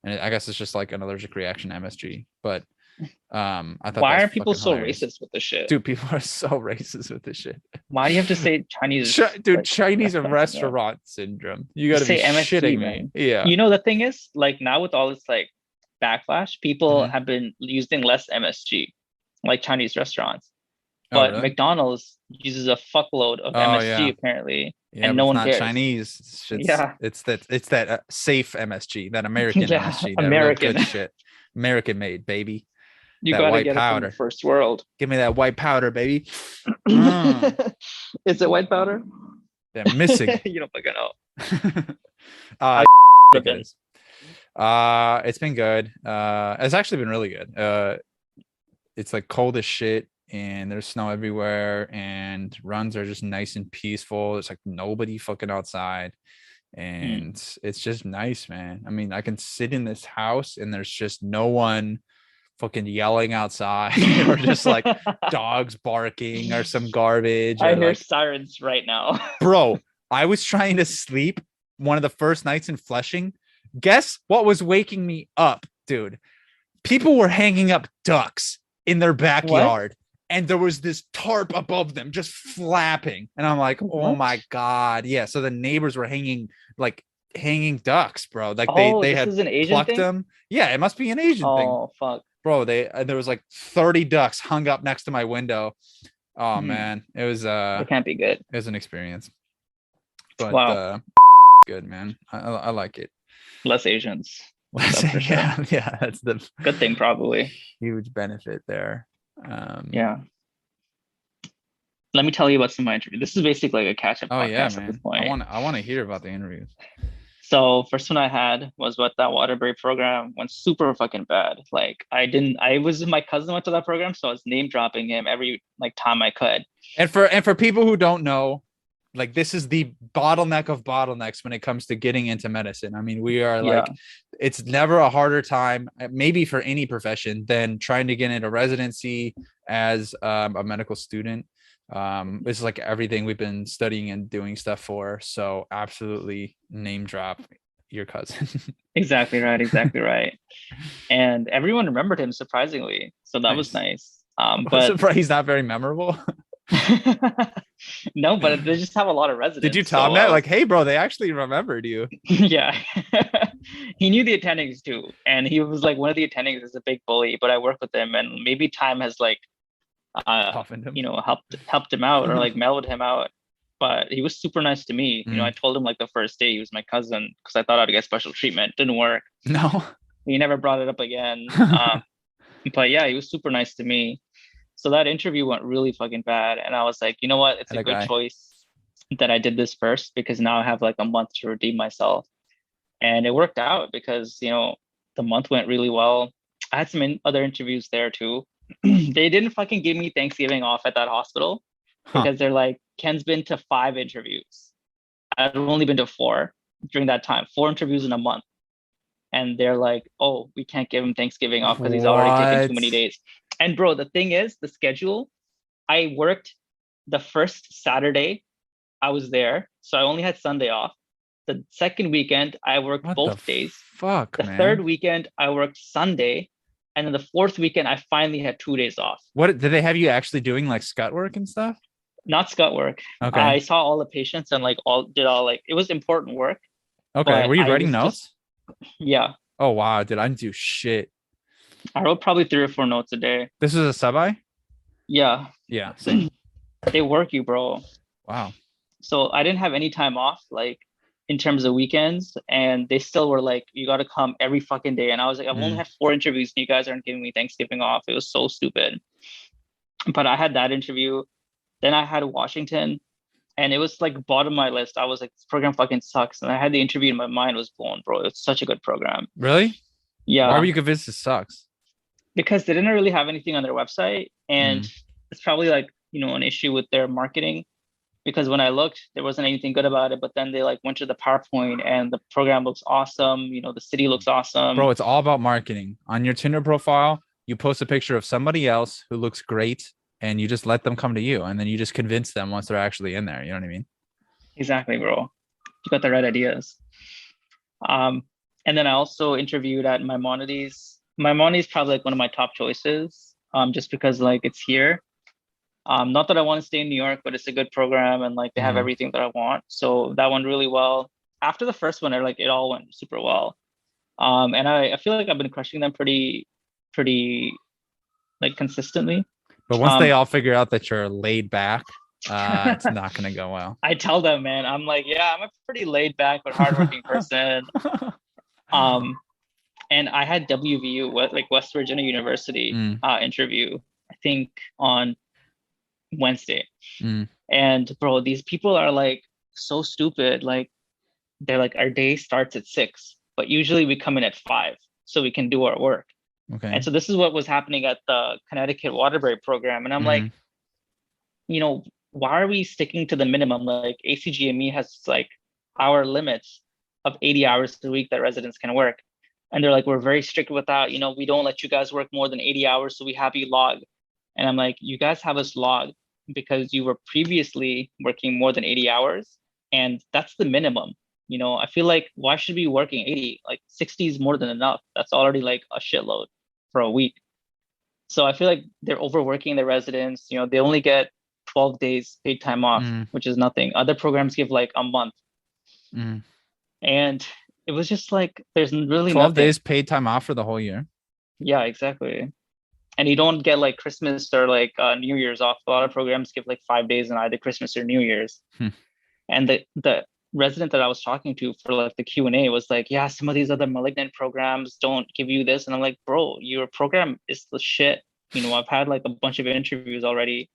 And I guess it's just like an allergic reaction to MSG. But I thought, why are people so racist with this shit? Dude, people are so racist with this shit. Why do you have to say Chinese? Chinese restaurant syndrome. You gotta be shitting me. Yeah. The thing is, like now with all this like backlash, people have been using less MSG, like Chinese restaurants. But really? McDonald's uses a fuckload of MSG apparently, and no one cares. Chinese. It's that safe MSG, that American MSG, that American good shit, American made, baby. You gotta get powder. It from the first world. Give me that white powder, baby. Is it white powder? They're missing. You don't fucking know. I think it is. It's been good. It's actually been really good. It's like cold as shit and there's snow everywhere and runs are just nice and peaceful. There's like nobody fucking outside and it's just nice, man. I mean, I can sit in this house and there's just no one fucking yelling outside or just like dogs barking or some garbage. I or hear like, sirens right now. bro, I was trying to sleep one of the first nights in Flushing. Guess what was waking me up, dude? People were hanging up ducks in their backyard and there was this tarp above them just flapping. And I'm like, oh my God. Yeah. So the neighbors were hanging ducks, bro. Like they had is an Asian plucked thing? them. Yeah, it must be an Asian thing. Oh, fuck. Bro, there was like 30 ducks hung up next to my window. Oh man, it was It can't be good. it was an experience. But Wow. Good, man. I like it. Less Asians. That's for sure. Yeah, that's the Good thing, probably. huge benefit there. Yeah. Let me tell you about some of my interviews. This is basically like a catch-up Oh podcast yeah, at this man. point. I want to hear about the interviews. So first one I had was what that Waterbury program went super fucking bad. Like my cousin went to that program, so I was name dropping him every like time I could. And for people who don't know, like this is the bottleneck of bottlenecks when it comes to getting into medicine. I mean, we are like, it's never a harder time, maybe for any profession, than trying to get into residency as a medical student. This is like everything we've been studying and doing stuff for. So absolutely name drop your cousin. Exactly right. And everyone remembered him surprisingly. So that was nice. But surprised he's not very memorable. No, but they just have a lot of residents. Did you tell him that? Like, hey, bro, they actually remembered you. Yeah. He knew the attendings too. And he was like, one of the attendings is a big bully, but I work with him and maybe time has like, helped him out or like mellowed him out. But he was super nice to me. You know, I told him like the first day he was my cousin because I thought I'd get special treatment. Didn't work. No. He never brought it up again. But yeah, he was super nice to me. So that interview went really fucking bad. And I was like, you know what? It's a good choice that I did this first because now I have like a month to redeem myself. And it worked out because, you know, the month went really well. I had some other interviews there too. They didn't fucking give me Thanksgiving off at that hospital because they're like, Ken's been to 5 interviews. I've only been to 4 during that time, 4 interviews in a month. And they're like, oh, we can't give him Thanksgiving off because he's already taken too many days. And bro, the thing is, the schedule, I worked the first Saturday I was there. So I only had Sunday off. The second weekend, I worked both days. Fuck, the third weekend, I worked Sunday. And then the fourth weekend, I finally had 2 days off. What did they have you actually doing, like scut work and stuff? Not scut work. Okay. I saw all the patients and it was important work. Okay. Were you writing notes? Yeah. Oh wow, dude, I didn't do shit. I wrote probably 3 or 4 notes a day. This is a sub-I? Yeah. Yeah. Same. They work you, bro. Wow. So I didn't have any time off, like in terms of weekends, and they still were like, you got to come every fucking day. And I was like, I've only had 4 interviews and you guys aren't giving me Thanksgiving off. It was so stupid. But I had that interview. Then I had Washington and it was like bottom of my list. I was like, this program fucking sucks. And I had the interview and my mind was blown, bro. It's such a good program. Really? Yeah. Why were you convinced it sucks? Because they didn't really have anything on their website. And it's probably like, you know, an issue with their marketing. Because when I looked, there wasn't anything good about it. But then they like went to the PowerPoint and the program looks awesome. You know, the city looks awesome. Bro, it's all about marketing. On your Tinder profile, you post a picture of somebody else who looks great and you just let them come to you. And then you just convince them once they're actually in there. You know what I mean? Exactly, bro. You got the right ideas. And then I also interviewed at Maimonides. Maimonides is probably like one of my top choices, just because like it's here. Not that I want to stay in New York, but it's a good program and like they have everything that I want. So that went really well. After the first one, it all went super well. And I feel like I've been crushing them pretty like consistently. But once they all figure out that you're laid back, it's not going to go well. I tell them, man, I'm like, yeah, I'm a pretty laid back but hardworking person. And I had WVU, like West Virginia University, interview, I think on Wednesday. And bro, these people are like so stupid. Like they're like, our day starts at 6, but usually we come in at 5 so we can do our work. Okay. And so this is what was happening at the Connecticut Waterbury program. And I'm like, why are we sticking to the minimum? Like ACGME has like hour limits of 80 hours a week that residents can work. And they're like, we're very strict with that. We don't let you guys work more than 80 hours. So we have you logged. And I'm like, you guys have us logged because you were previously working more than 80 hours. And that's the minimum. I feel like, why should we be working 80? Like 60 is more than enough. That's already like a shitload for a week. So I feel like they're overworking the residents. They only get 12 days paid time off, which is nothing. Other programs give like a month. And it was just like, there's really 12 nothing. days paid time off for the whole year. Yeah, exactly. And you don't get like Christmas or like New Year's off. A lot of programs give like 5 days on either Christmas or New Year's. And the resident that I was talking to for like the Q&A was like, yeah, some of these other malignant programs don't give you this. And I'm like, bro, your program is the shit. I've had like a bunch of interviews already,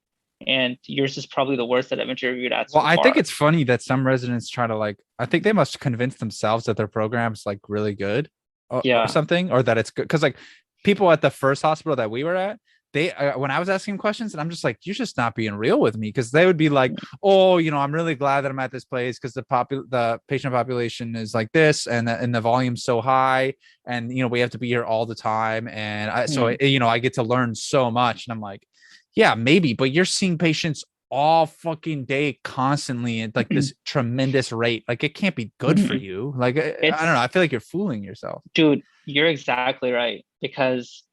and yours is probably the worst that I've interviewed at. Well, so I far. think it's funny that some residents try to like, I think they must convince themselves that their program's like really good or something, or that it's good. Cause like people at the first hospital that we were at, they, when I was asking questions, and I'm just like, you're just not being real with me. Cause they would be like, oh, I'm really glad that I'm at this place because the patient population is like this, and the volume's so high, and we have to be here all the time. And I get to learn so much. And I'm like, yeah, maybe, but you're seeing patients all fucking day constantly at like this tremendous rate. Like it can't be good for you. Like, I don't know. I feel like you're fooling yourself. Dude, you're exactly right. Because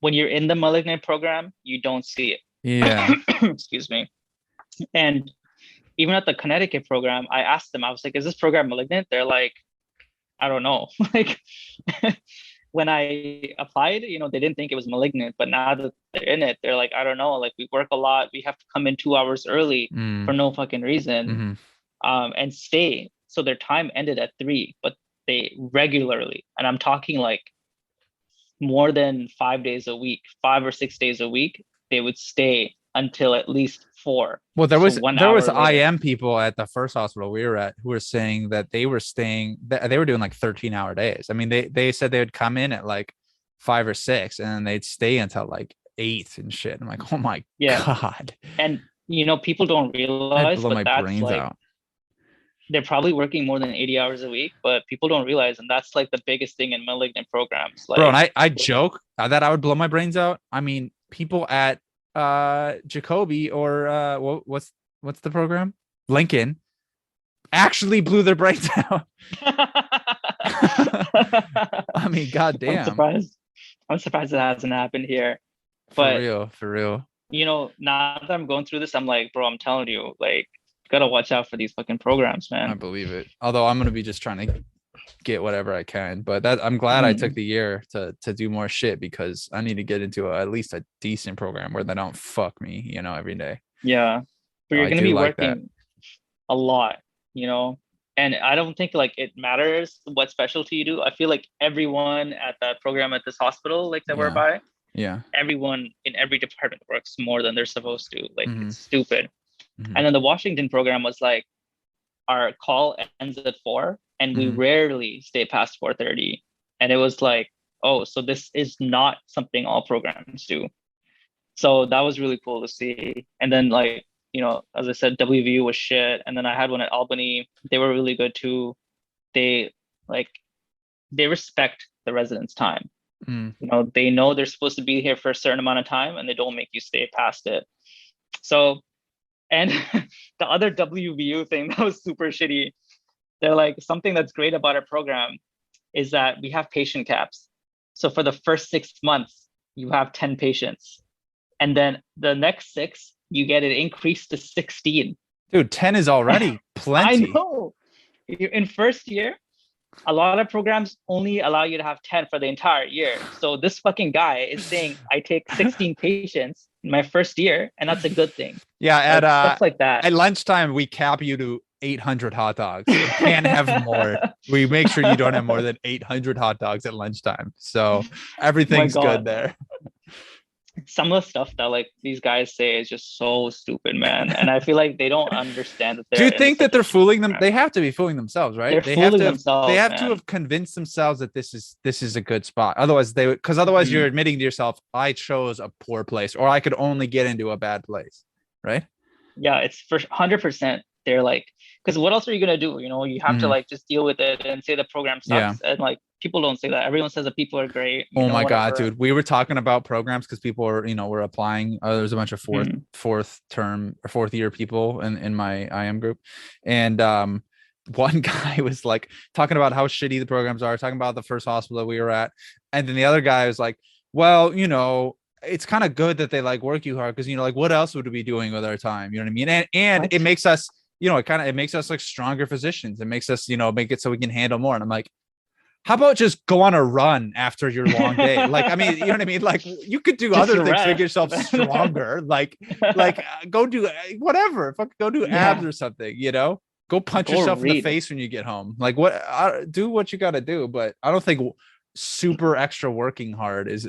when you're in the malignant program, you don't see it. Yeah. Excuse me. And even at the Connecticut program, I asked them, I was like, is this program malignant? They're like, I don't know. Like when I applied, they didn't think it was malignant, but now that they're in it, they're like, I don't know. Like we work a lot. We have to come in 2 hours early for no fucking reason, and stay. So their time ended at 3, but they regularly, and I'm talking like more than 5 days a week, 5 or 6 days a week, they would stay until at least 4. Well, there was later. IM people at the first hospital we were at who were saying that they were doing like 13-hour days. I mean, they said they would come in at like 5 or 6 and they'd stay until like 8 and shit. I'm like, oh my God. And people don't realize, I'd blow my that's brains like, out. They're probably working more than 80 hours a week, but people don't realize. And that's like the biggest thing in malignant programs. Like, bro, and I joke that I would blow my brains out. I mean, people at Jacoby or what's the program? Lincoln actually blew their brains out. I mean, goddamn. I'm surprised it hasn't happened here. But for real. Now that I'm going through this, I'm like, bro, I'm telling you, like, gotta watch out for these fucking programs, man. I believe it. Although I'm gonna be just trying to get whatever I can, but I'm glad I took the year to do more shit, because I need to get into at least a decent program where they don't fuck me, every day. Yeah, but you're gonna be working a lot, and I don't think like it matters what specialty you do. I feel like everyone at that program at this hospital, like that we're by, everyone in every department works more than they're supposed to. Like it's stupid. And then the Washington program was like, our call ends at 4 and we rarely stay past 4:30. And it was like, oh, so this is not something all programs do. So that was really cool to see. And then like, as I said, WVU was shit. And then I had one at Albany. They were really good too. They respect the residents' time. They know they're supposed to be here for a certain amount of time and they don't make you stay past it. So, and the other WVU thing that was super shitty, they're like, something that's great about our program is that we have patient caps. So for the first 6 months, you have 10 patients. And then the next 6, you get it increased to 16. Dude, 10 is already plenty. I know. In first year, a lot of programs only allow you to have 10 for the entire year. So this fucking guy is saying, I take 16 patients in my first year, and that's a good thing. Yeah, at stuff like that. At lunchtime, we cap you to 800 hot dogs. You can't have more. We make sure you don't have more than 800 hot dogs at lunchtime. So everything's good there. some of the stuff that like these guys say is just so stupid, man. And I feel like they don't understand that Do you they're think in that they're such a fooling them? program. They have to be fooling themselves, right? They're They have fooling to have, themselves, they have to man. have convinced themselves that this is a good spot. Otherwise Mhm. you're admitting to yourself, I chose a poor place, or I could only get into a bad place, right? Yeah, it's for 100%. They're like, because what else are you gonna do? You know, you have to Mhm. like just deal with it and say the program Yeah. sucks. And like people don't say that. Everyone says that people are great. You Oh know, my God, whatever. dude. We were talking about programs because people were, were applying. There's a bunch of Mhm. fourth term or fourth year people in my IM group. And one guy was like talking about how shitty the programs are, talking about the first hospital that we were at. And then the other guy was like, well, it's kind of good that they like work you hard because like what else would we be doing with our time? You know what I mean? And What? it makes us, it makes us like stronger physicians. It makes us, make it so we can handle more. And I'm like, how about just go on a run after your long day? Like, I mean, you know what I mean? Like you could do Just other things to make rest. yourself stronger. Like go do whatever. Fuck, go do abs Yeah. or something, Go punch Go yourself in the read. face when you get home. Like do what you got to do. But I don't think super extra working hard is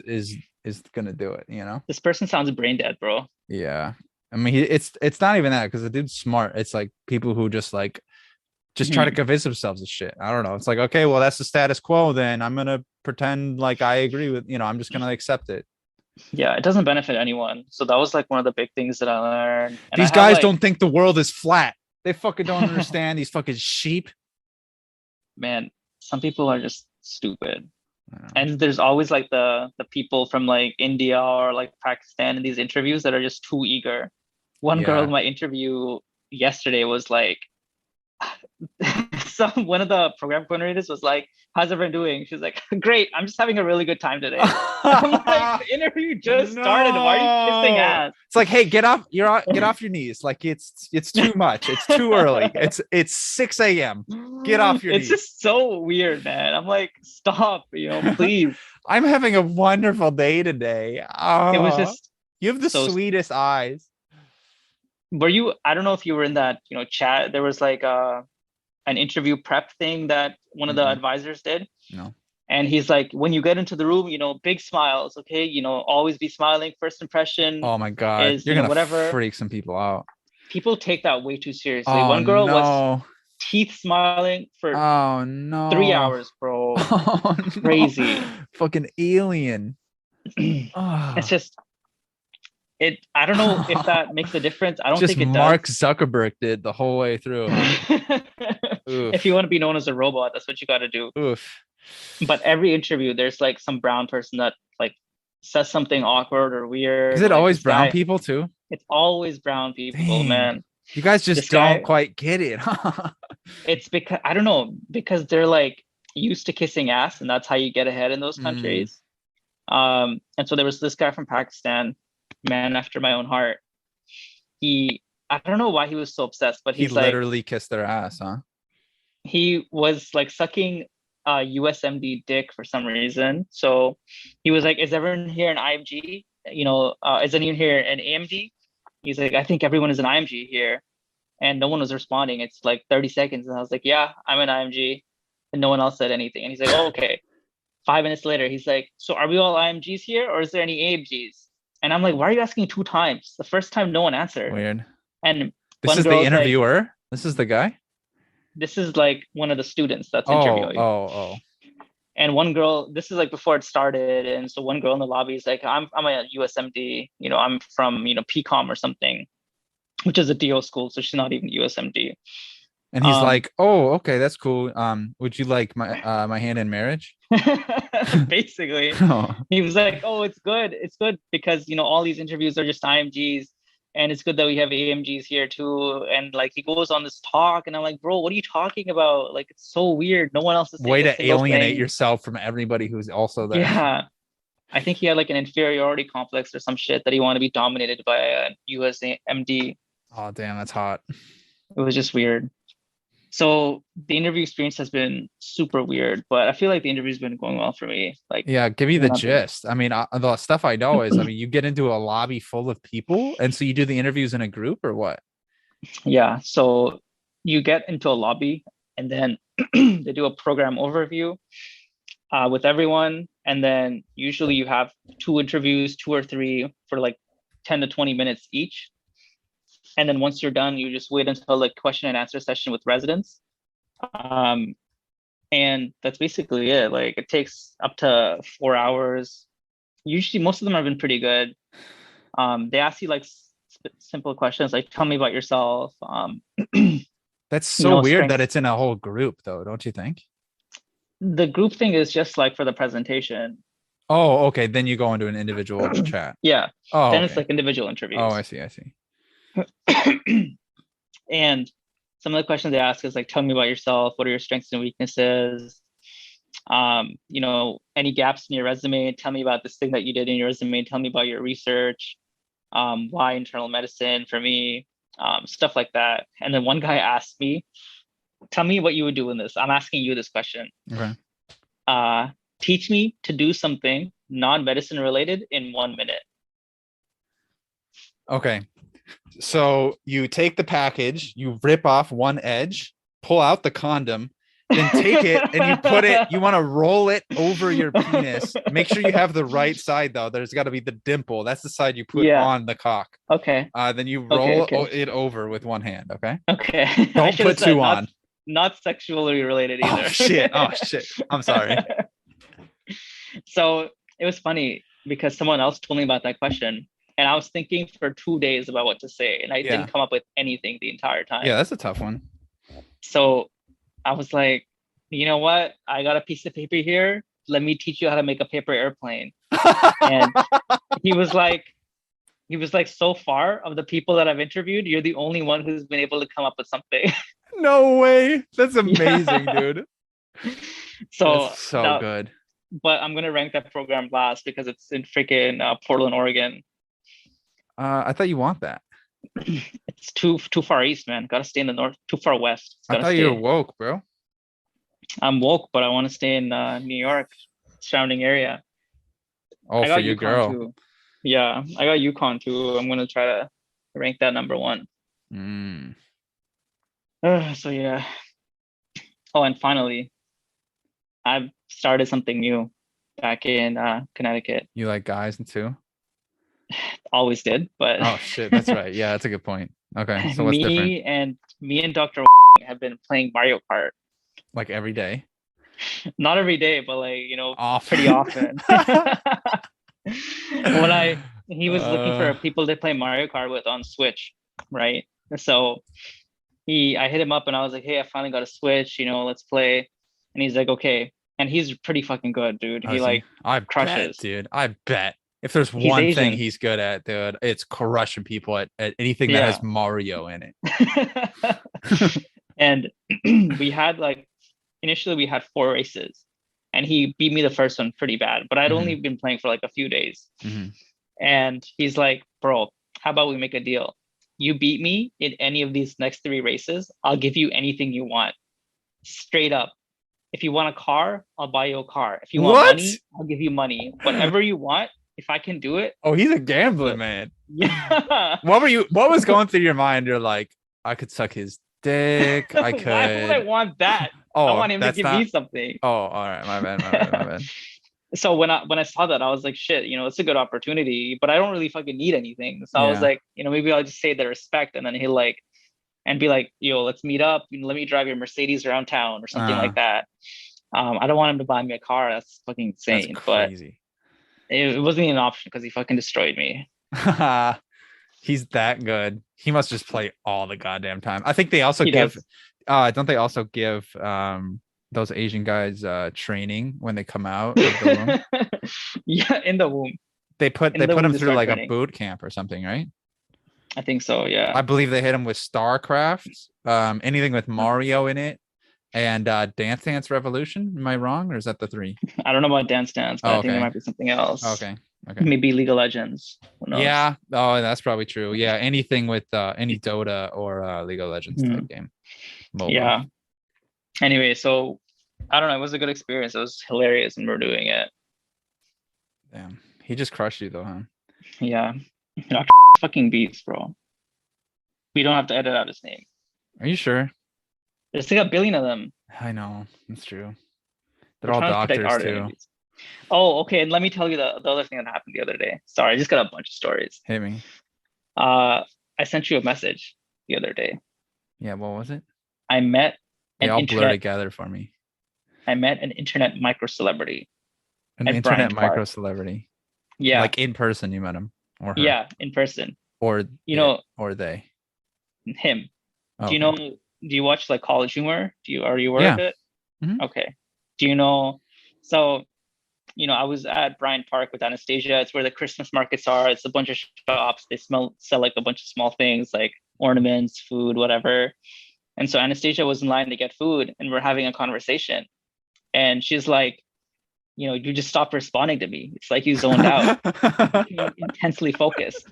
gonna do it, This person sounds brain dead, bro. Yeah. I mean, it's not even that because the dude's smart. It's like people who just try to Mhm. convince themselves of shit. I don't know. It's like, okay, well, that's the status quo. Then I'm gonna pretend like I agree with, I'm just gonna accept it. Yeah, it doesn't benefit anyone. So that was like one of the big things that I learned. And I These have guys like, don't think the world is flat. They fucking don't understand. These fucking sheep. man, some people are just stupid. And there's always like the people from like India or like Pakistan in these interviews that are just too eager. One girl Yeah. in my interview yesterday was like, one of the program coordinators was like, how's everyone doing? She's like, great, I'm just having a really good time today. I'm like, the interview just started. Why are you kissing ass? It's like, hey, get off your knees. Like it's too much. It's too early. It's 6 a.m. Get off your It's knees. just so weird, man. I'm like, stop, please. I'm having a wonderful day today. It was just You have the so sweetest eyes. I don't know if you were in that, chat. There was like an interview prep thing that one of the advisors did. No. And he's like, when you get into the room, big smiles, okay? Always be smiling. First impression Oh my God. is, You're gonna whatever. freak some people out. People take that way too seriously. Oh, One girl was no. teeth smiling for Oh no. 3 hours, bro. Oh, no. Crazy. Fucking alien. It's just, I don't know if that makes a difference. I don't Just think it Mark does. Zuckerberg did the whole way through. Oof. If you want to be known as a robot, that's what you got to do. Oof. But every interview, there's like some brown person that like says something awkward or weird. Is it like always this brown guy- people too? It's always brown people, Dang. man. You guys just This don't guy- quite get it. It's because I don't know, because they're like used to kissing ass, and that's how you get ahead in those countries. And so there was this guy from Pakistan, man after my own heart. I don't know why he was so obsessed, but He he's like, literally kissed their ass, huh? he was like sucking USMD dick for some reason. So he was like, is everyone here an IMG? Is anyone here an AMG? He's like, I think everyone is an IMG here. And no one was responding. It's like 30 seconds. And I was like, yeah, I'm an IMG. And no one else said anything. And he's like, oh, okay. 5 minutes later, he's like, so are we all IMGs here or is there any AMGs? And I'm like, why are you asking 2 times? The first time, no one answered. Weird. And This is the interviewer. This is the guy. This is like one of the students that's interviewing. Oh. And one girl, this is like before it started. And so one girl in the lobby is like, I'm a USMD, I'm from, PCOM or something, which is a DO school. So she's not even USMD. And he's like, oh, okay, that's cool. Would you like my hand in marriage? Basically. Oh. He was like, oh, it's good. It's good because, all these interviews are just IMGs. And it's good that we have AMGs here too. And like he goes on this talk and I'm like, bro, what are you talking about? Like, it's so weird. No one else is saying Way a to single alienate thing. yourself from everybody who's also there. Yeah. I think he had like an inferiority complex or some shit that he wanted to be dominated by a USMD. Oh, damn, that's hot. It was just weird. So the interview experience has been super weird, but I feel like the interview's been going well for me. Like, yeah, give you the nothing. gist. I mean, the stuff I know is, you get into a lobby full of people, and so you do the interviews in a group, or what? Yeah, so you get into a lobby, and then they do a program overview with everyone. And then usually you have 2 interviews, 2 or 3 for like 10 to 20 minutes each. And then once you're done, you just wait until the question and answer session with residents. And that's basically it. Like it takes up to 4 hours. Usually most of them have been pretty good. They ask you like simple questions like, tell me about yourself. That's so weird that it's in a whole group though, don't you think? The group thing is just like for the presentation. Oh, okay. Then you go into an individual chat. Yeah. Oh, then okay. It's like individual interviews. Oh, I see. And some of the questions they ask is like, tell me about yourself. What are your strengths and weaknesses? You know, any gaps in your resume? Tell me about this thing that you did in your resume. Tell me about your research. Why internal medicine for me? Stuff like that. And then one guy asked me, tell me what you would do in this. I'm asking you this question. Okay. Teach me to do something non-medicine related in 1 minute. Okay. So you take the package, you rip off one edge, pull out the condom, then take it and you put it, you want to roll it over your penis. Make sure you have the right side though. There's got to be the dimple. That's the side you put on the cock. Okay. Then you roll it over with one hand. Okay. Okay. Don't put 2 on. Not sexually related either. Oh shit. I'm sorry. So it was funny because someone else told me about that question. And I was thinking for 2 days about what to say. And I didn't come up with anything the entire time. Yeah, that's a tough one. So I was like, you know what? I got a piece of paper here. Let me teach you how to make a paper airplane. And he was like, so far of the people that I've interviewed, you're the only one who's been able to come up with something. No way. That's amazing, dude. So that's so good. But I'm going to rank that program last because it's in freaking Portland, Oregon. I thought you want that. It's too far east, man. Gotta stay in the north. Too far west. I thought you were woke, bro. I'm woke, but I want to stay in New York, surrounding area. Oh, for your girl. Too. Yeah, I got UConn too. I'm gonna try to rank that number 1. So yeah. Oh, and finally, I've started something new back in Connecticut. You like guys too? Always did, but oh shit, that's right. Yeah, that's a good point. Okay, so what's different? Me and Dr. have been playing Mario Kart like every day. Not every day, but like, you know, pretty often. He was looking for people to play Mario Kart with on Switch, right? So I hit him up and I was like, hey, I finally got a Switch, you know, let's play. And he's like, okay. And he's pretty fucking good, dude. I crushes. Dude. I bet. If there's one thing he's good at, dude, it's crushing people at anything that has Mario in it. And initially we had 4 races and he beat me the first one pretty bad, but I'd only been playing for like a few days. And he's like, bro, how about we make a deal? You beat me in any of these next 3 races, I'll give you anything you want. Straight up. If you want a car, I'll buy you a car. If you want money, I'll give you money. Whatever you want. If I can do it. Oh, he's a gambler, man. Yeah. What was going through your mind? You're like, I could suck his dick. I could. Why would I want that? I want him to give me something. Oh, all right. My bad. So when I saw that, I was like, shit, you know, it's a good opportunity, but I don't really fucking need anything. So I was like, you know, maybe I'll just say the respect and then he'll like, and be like, yo, let's meet up. Let me drive your Mercedes around town or something like that. I don't want him to buy me a car. That's fucking insane. That's crazy. But it wasn't an option because he fucking destroyed me. He's that good. He must just play all the goddamn time. I think they also don't they also give those Asian guys training when they come out of the womb? Yeah, in the womb. They put them through like a boot camp or something, right? I think so, yeah. I believe they hit him with StarCraft, anything with Mario in it, and Dance Dance Revolution. Am I wrong, or is that the 3? I don't know about Dance Dance, but I think it might be something else. Okay. Maybe League of Legends. Yeah. Oh, that's probably true. Yeah, anything with any Dota or League of Legends type game. Mobile. Yeah. Anyway, so I don't know. It was a good experience. It was hilarious when we were doing it. Damn. He just crushed you though, huh? Yeah. Dr. fucking beats, bro. We don't have to edit out his name. Are you sure? There's like a billion of them. I know. That's true. They're all doctors too. Oh, okay. And let me tell you the other thing that happened the other day. Sorry, I just got a bunch of stories. Hit me. I sent you a message the other day. Yeah, what was it? I met They an all blur internet. together for me. I met an internet micro celebrity. An at internet Bryant Park. micro celebrity. Yeah. Like in person, you met him or her. Yeah, in person. Or You know or they. him. Oh, Do you know? Do you watch like College Humor? Are you aware Yeah. of it? Mhm. Okay. Do you know? So, I was at Bryant Park with Anastasia. It's where the Christmas markets are. It's a bunch of shops. They sell like a bunch of small things like ornaments, food, whatever. And so Anastasia was in line to get food, and we're having a conversation. And she's like, you just stopped responding to me. It's like you zoned out, intensely focused.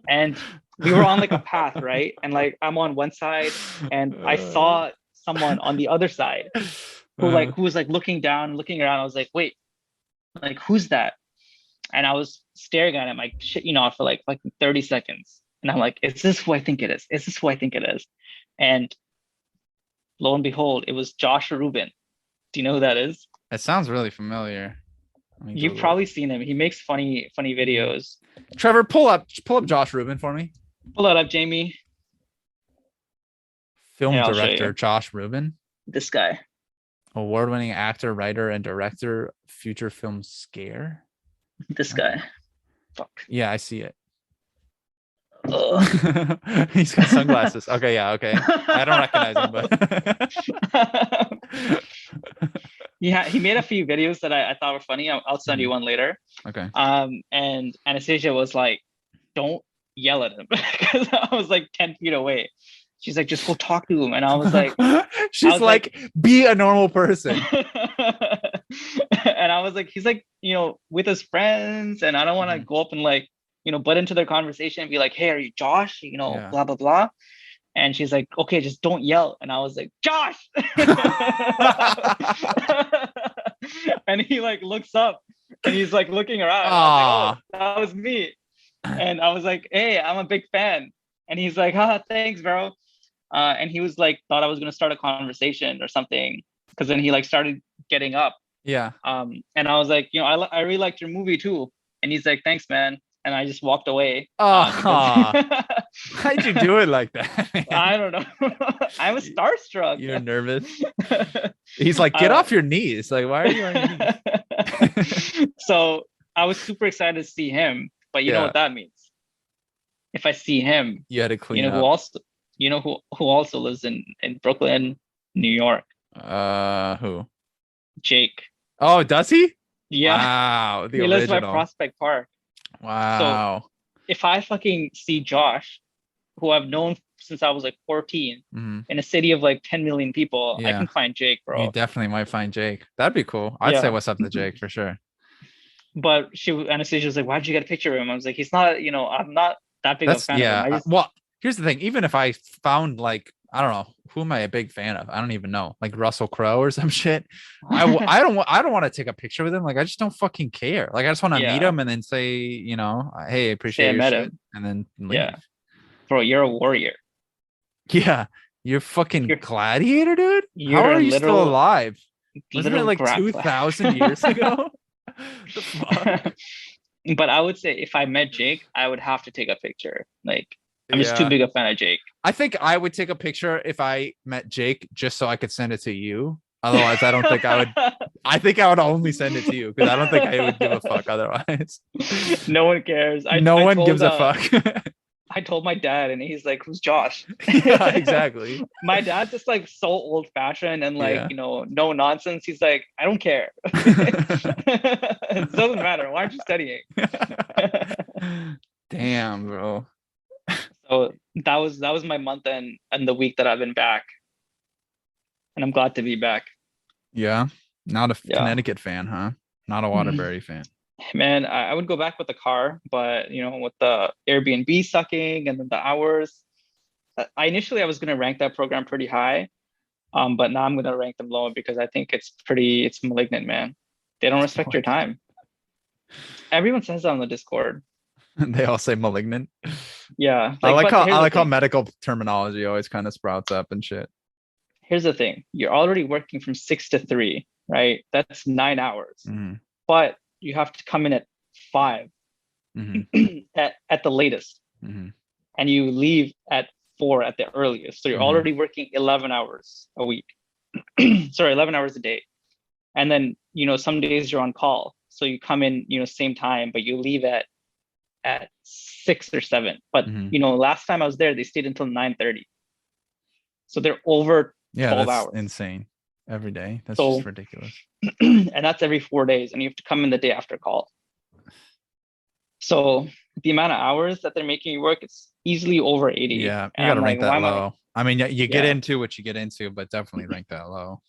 And we were on like a path, right? And like I'm on one side, and I saw someone on the other side who was like looking down, looking around. I was like, wait, like who's that? And I was staring at him like shit, for like 30 seconds. And I'm like, is this who I think it is? Is this who I think it is? And lo and behold, it was Josh Rubin. Do you know who that is? It sounds really familiar. You've probably seen him. He makes funny videos. Trevor, pull up Josh Rubin for me. Pull that up, Jamie. Film Here, I'll show director you. Josh Rubin. This guy. Award-winning actor, writer, and director, feature film Scare. This guy. Fuck. Yeah, I see it. Ugh. He's got sunglasses. Okay, yeah, okay. I don't recognize him, but Yeah, he made a few videos that I thought were funny. I'll send you one later. okay. And Anastasia was like, "Don't yell at him," because I was like 10 feet away. She's like, "Just go talk to him," and I was like, she's like, be a normal person. and I was like, he's like, with his friends, and I don't want to go up and like, butt into their conversation and be like, "Hey, are you Josh?" Yeah. Blah blah blah. And she's like, "Okay, just don't yell." And I was like, "Josh!" And he like looks up and he's like looking around. I was like, "Oh, that was me." And I was like, "Hey, I'm a big fan." And he's like, "Thanks, bro." And he was like, thought I was gonna start a conversation or something, because then he like started getting up. Yeah. And I was like, I really liked your movie too. And he's like, "Thanks, man." And I just walked away. Why'd you do it like that? I don't know. I was starstruck. You're nervous. He's like, get off your knees. Like, why are you on your knees? So I was super excited to see him, but you know what that means. If I see him, you had to clean up. Who also lives in Brooklyn, New York? Who? Jake. Oh, does he? Yeah. Wow. He lives by Prospect Park. Wow. So if I fucking see Josh, who I've known since I was like 14, in a city of like 10 million people, I can find Jake, bro. You definitely might find Jake. That'd be cool. I'd say what's up to Jake for sure. But Anastasia was like, "Why'd you get a picture of him?" I was like, "He's not, I'm not that big of a fan of him." Well, here's the thing. Even if I found like, I don't know, who am I a big fan of? I don't even know, like Russell Crowe or some shit. I don't want to take a picture with him. Like, I just don't fucking care. Like, I just want to meet him and then say, "Hey, I appreciate your shit," him. and then leave. Yeah, bro, you're a warrior. Yeah, you're fucking gladiator, dude. How are you still alive? Wasn't it like 2,000 years ago? The fuck? But I would say if I met Jake, I would have to take a picture. Like, I'm just too big a fan of Jake. I think I would take a picture if I met Jake just so I could send it to you. Otherwise, I don't think I would. I think I would only send it to you because I don't think I would give a fuck otherwise. No one cares. No one gives a fuck. I told my dad, and he's like, "Who's Josh?" Yeah, exactly. My dad's just like so old fashioned and like, no nonsense. He's like, "I don't care. It doesn't matter. Why aren't you studying?" Damn, bro. So that was my month and the week that I've been back, and I'm glad to be back. Yeah, not a Connecticut fan, huh? Not a Waterbury fan. Man, I would go back with the car, but with the Airbnb sucking and then the hours, I was going to rank that program pretty high, but now I'm going to rank them low because I think it's malignant, man. They don't respect your time. Everyone says that on the Discord. They all say malignant. Yeah, I like how medical terminology always kind of sprouts up and shit. Here's the thing: you're already working from 6 to 3, right? That's 9 hours. but you have to come in at 5 at the latest, and you leave at 4 at the earliest. So you're already working 11 hours a week. Sorry, 11 hours a day. And then, some days you're on call. So you come in, same time, but you leave at 6 or 7. But, last time I was there, they stayed until 9:30. So they're over 12 that's hours. insane. Every day. That's So- just ridiculous. And that's every 4 days. And you have to come in the day after call. So the amount of hours that they're making you work, it's easily over 80. Yeah, you And gotta I'm rank like, that why am I- low. I mean, you get Yeah. into what you get into, but definitely rank that low.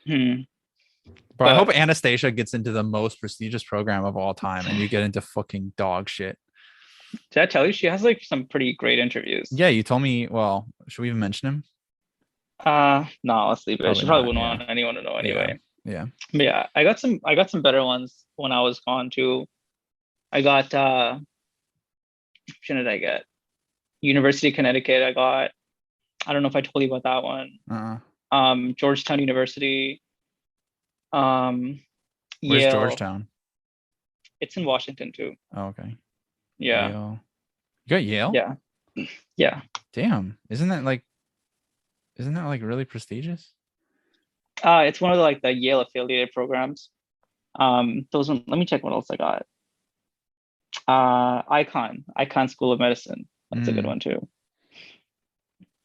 Hmm. But I But- hope Anastasia gets into the most prestigious program of all time, and you get into fucking dog shit. Did I tell you she has like some pretty great interviews? Yeah, you told me. Well, should we even mention him? No, let's leave it. Probably She probably not, wouldn't yeah. want anyone to know anyway. Yeah. But yeah, I got some better ones when I was gone too. I got which one did I get? University of Connecticut. I don't know if I told you about that one. Georgetown University. Where's Yale. Georgetown? It's in Washington too. Oh, okay. Yeah. Yale. You got Yale? Yeah. Yeah. Damn. Isn't that like really prestigious? It's one of the Yale affiliated programs. Those ones, let me check what else I got. Icon School of Medicine. That's a good one too.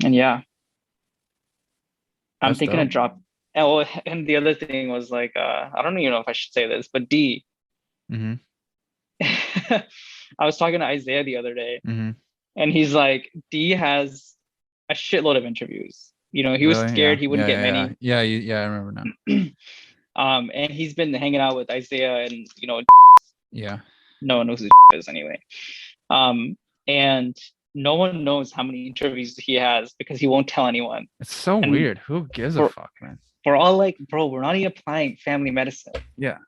And yeah, I'm That's thinking dope. of drop. Oh, and the other thing was I don't even know if I should say this, but D. Mm-hmm. I was talking to Isaiah the other day, Mm-hmm. and he's like, D has a shitload of interviews. He was Really? scared Yeah. he wouldn't Yeah, get yeah, many. Yeah, I remember now. And he's been hanging out with Isaiah, and Yeah. no one knows who is anyway. And no one knows how many interviews he has because he won't tell anyone. It's so And weird. Who gives a fuck, man? We're all like, bro, we're not even applying family medicine. Yeah.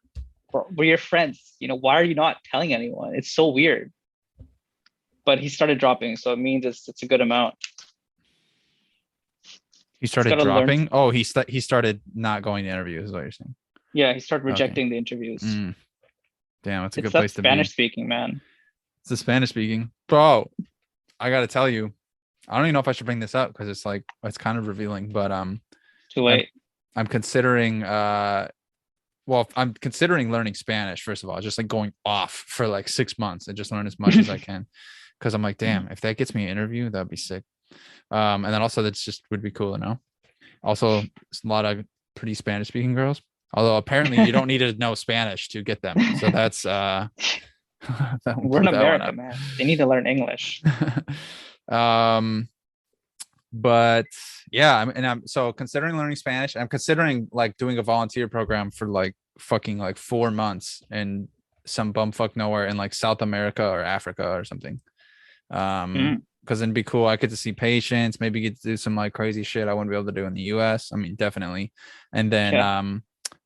We're your friends. Why are you not telling anyone? It's so weird. But he started dropping, so it means it's a good amount. He started gotta learn- dropping. Oh, he started not going to interviews, is what you're saying. Yeah, he started rejecting the interviews. Damn, that's a It's good that place to be. Spanish speaking, man. It's the Spanish speaking. Bro, I gotta tell you, I don't even know if I should bring this up because it's kind of revealing, but Too late. I'm considering I'm considering learning Spanish, first of all, just going off for 6 months and just learn as much as I can. Cause I'm like, damn, if that gets me an interview, that'd be sick. And then also that's just would be cool to know. Also, it's a lot of pretty Spanish speaking girls. Although apparently you don't need to know Spanish to get them. So that's We're in America, man. They need to learn English. But yeah, I'm so considering learning Spanish. I'm considering doing a volunteer program for fucking 4 months in some bumfuck nowhere in South America or Africa or something. Because it'd be cool. I get to see patients, maybe get to do some crazy shit I wouldn't be able to do in the US. I mean, definitely. And then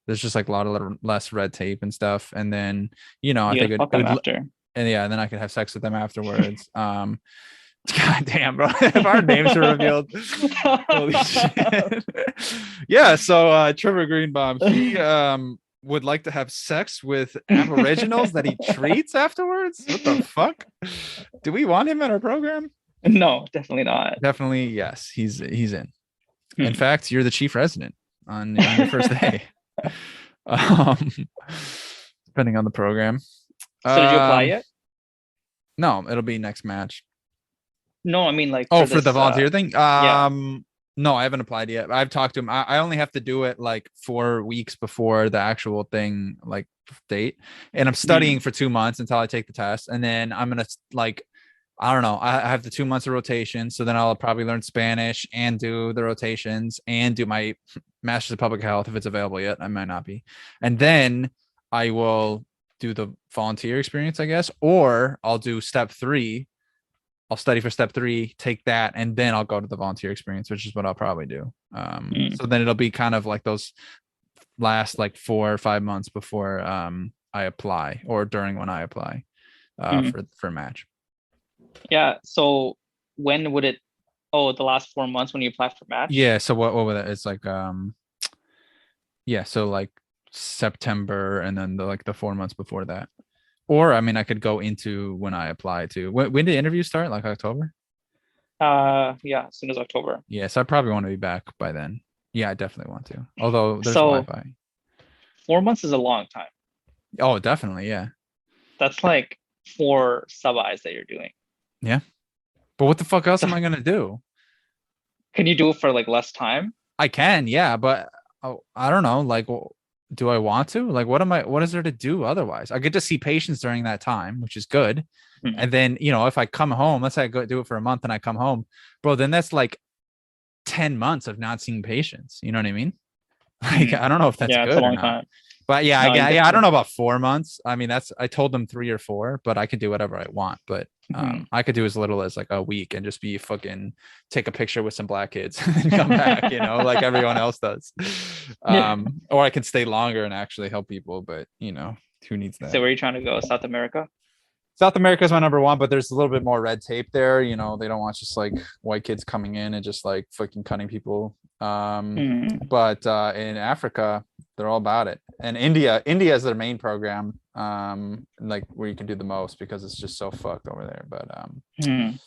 there's just a lot of less red tape and stuff. And then I think fuck them after. and then I could have sex with them afterwards. God damn, bro. If our names are revealed. Holy shit. Yeah, so Trevor Greenbaum, he would like to have sex with aboriginals that he treats afterwards. What the fuck? Do we want him in our program? No, definitely not. Definitely, yes. He's in. In fact, you're the chief resident on your first day. Depending on the program. So did you apply yet? No, it'll be next match. No, I mean for the volunteer thing. yeah. No, I haven't applied yet. I've talked to him. I only have to do it 4 weeks before the actual thing date, and I'm studying for 2 months until I take the test, and then I'm gonna I don't know. I have the 2 months of rotation, so then I'll probably learn Spanish and do the rotations and do my Master's of Public Health if it's available yet. I might not be, and then I will do the volunteer experience, I guess, or I'll do step 3. I'll study for step 3, take that, and then I'll go to the volunteer experience, which is what I'll probably do. So then it'll be kind of those last 4 or 5 months before I apply, or during when I apply for a match. Yeah. So when would it? Oh, the last 4 months when you apply for match. Yeah. So what would that? It's yeah. So September, and then the 4 months before that. Or I mean, I could go into when I apply to. When did interviews start? Like October? Yeah, as soon as October. Yes, I probably want to be back by then. Yeah, I definitely want to. Although there's So- Wi-Fi. 4 months is a long time. Oh, definitely, yeah. That's like 4 sub-Is that you're doing. But what the fuck else am I gonna do? Can you do it for like less time? I can, yeah, but I don't know. Like, do I want to? Like, what is there to do otherwise? I get to see patients during that time, which is good. Mhm. And then, if I come home, let's say I go do it for a month and I come home, bro, then that's like 10 months of not seeing patients. You know what I mean? Like, I don't know if that's Yeah, good it's a or long not. time. But yeah, No, you I definitely- don't know about 4 months. I mean, I told them 3 or 4, but I could do whatever I want. But Mhm. I could do as little as like a week and just be fucking take a picture with some black kids and come back, like everyone else does. Or I could stay longer and actually help people. But who needs that? So where are you trying to go? South America? South America is my number one, but there's a little bit more red tape there. They don't want just like white kids coming in and just like fucking cutting people. But in Africa, they're all about it. And India is their main program, like where you can do the most because it's just so fucked over there. But That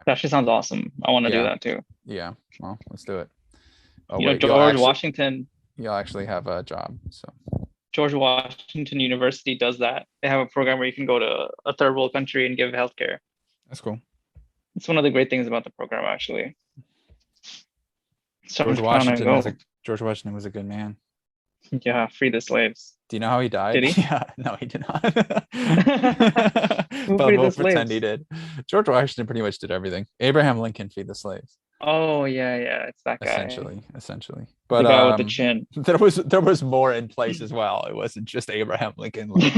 actually sounds awesome. I want to do Yeah. that too. yeah, well, let's do it. Oh, You know, wait, you'll George actually- Washington You'll actually have a job. So George Washington University does that. They have a program where you can go to a third world country and give healthcare. that's cool. It's one of the great things about the program, actually. So George I'm trying to go. George Washington was a good man. Yeah, free the slaves. Do you know how he died? Did he? Yeah, no, he did not. Who But freed we'll the pretend slaves? he did. George Washington pretty much did everything. Abraham Lincoln freed the slaves, Oh yeah, it's that guy. essentially. The But guy with the chin. there was more in place as well. It wasn't just Abraham Lincoln like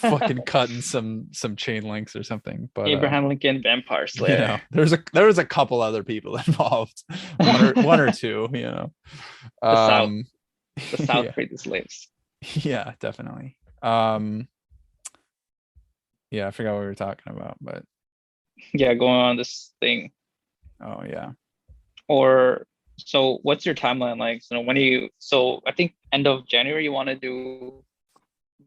fucking cutting some chain links or something. But Abraham Lincoln, Vampire Slayer. there was a couple other people involved, one or two. South. Um, The South yeah. freed the slaves. Yeah, definitely. Yeah, I forgot what we were talking about, but Yeah, going on this thing. oh yeah. Or so what's your timeline like? So when do you I think end of January you want to do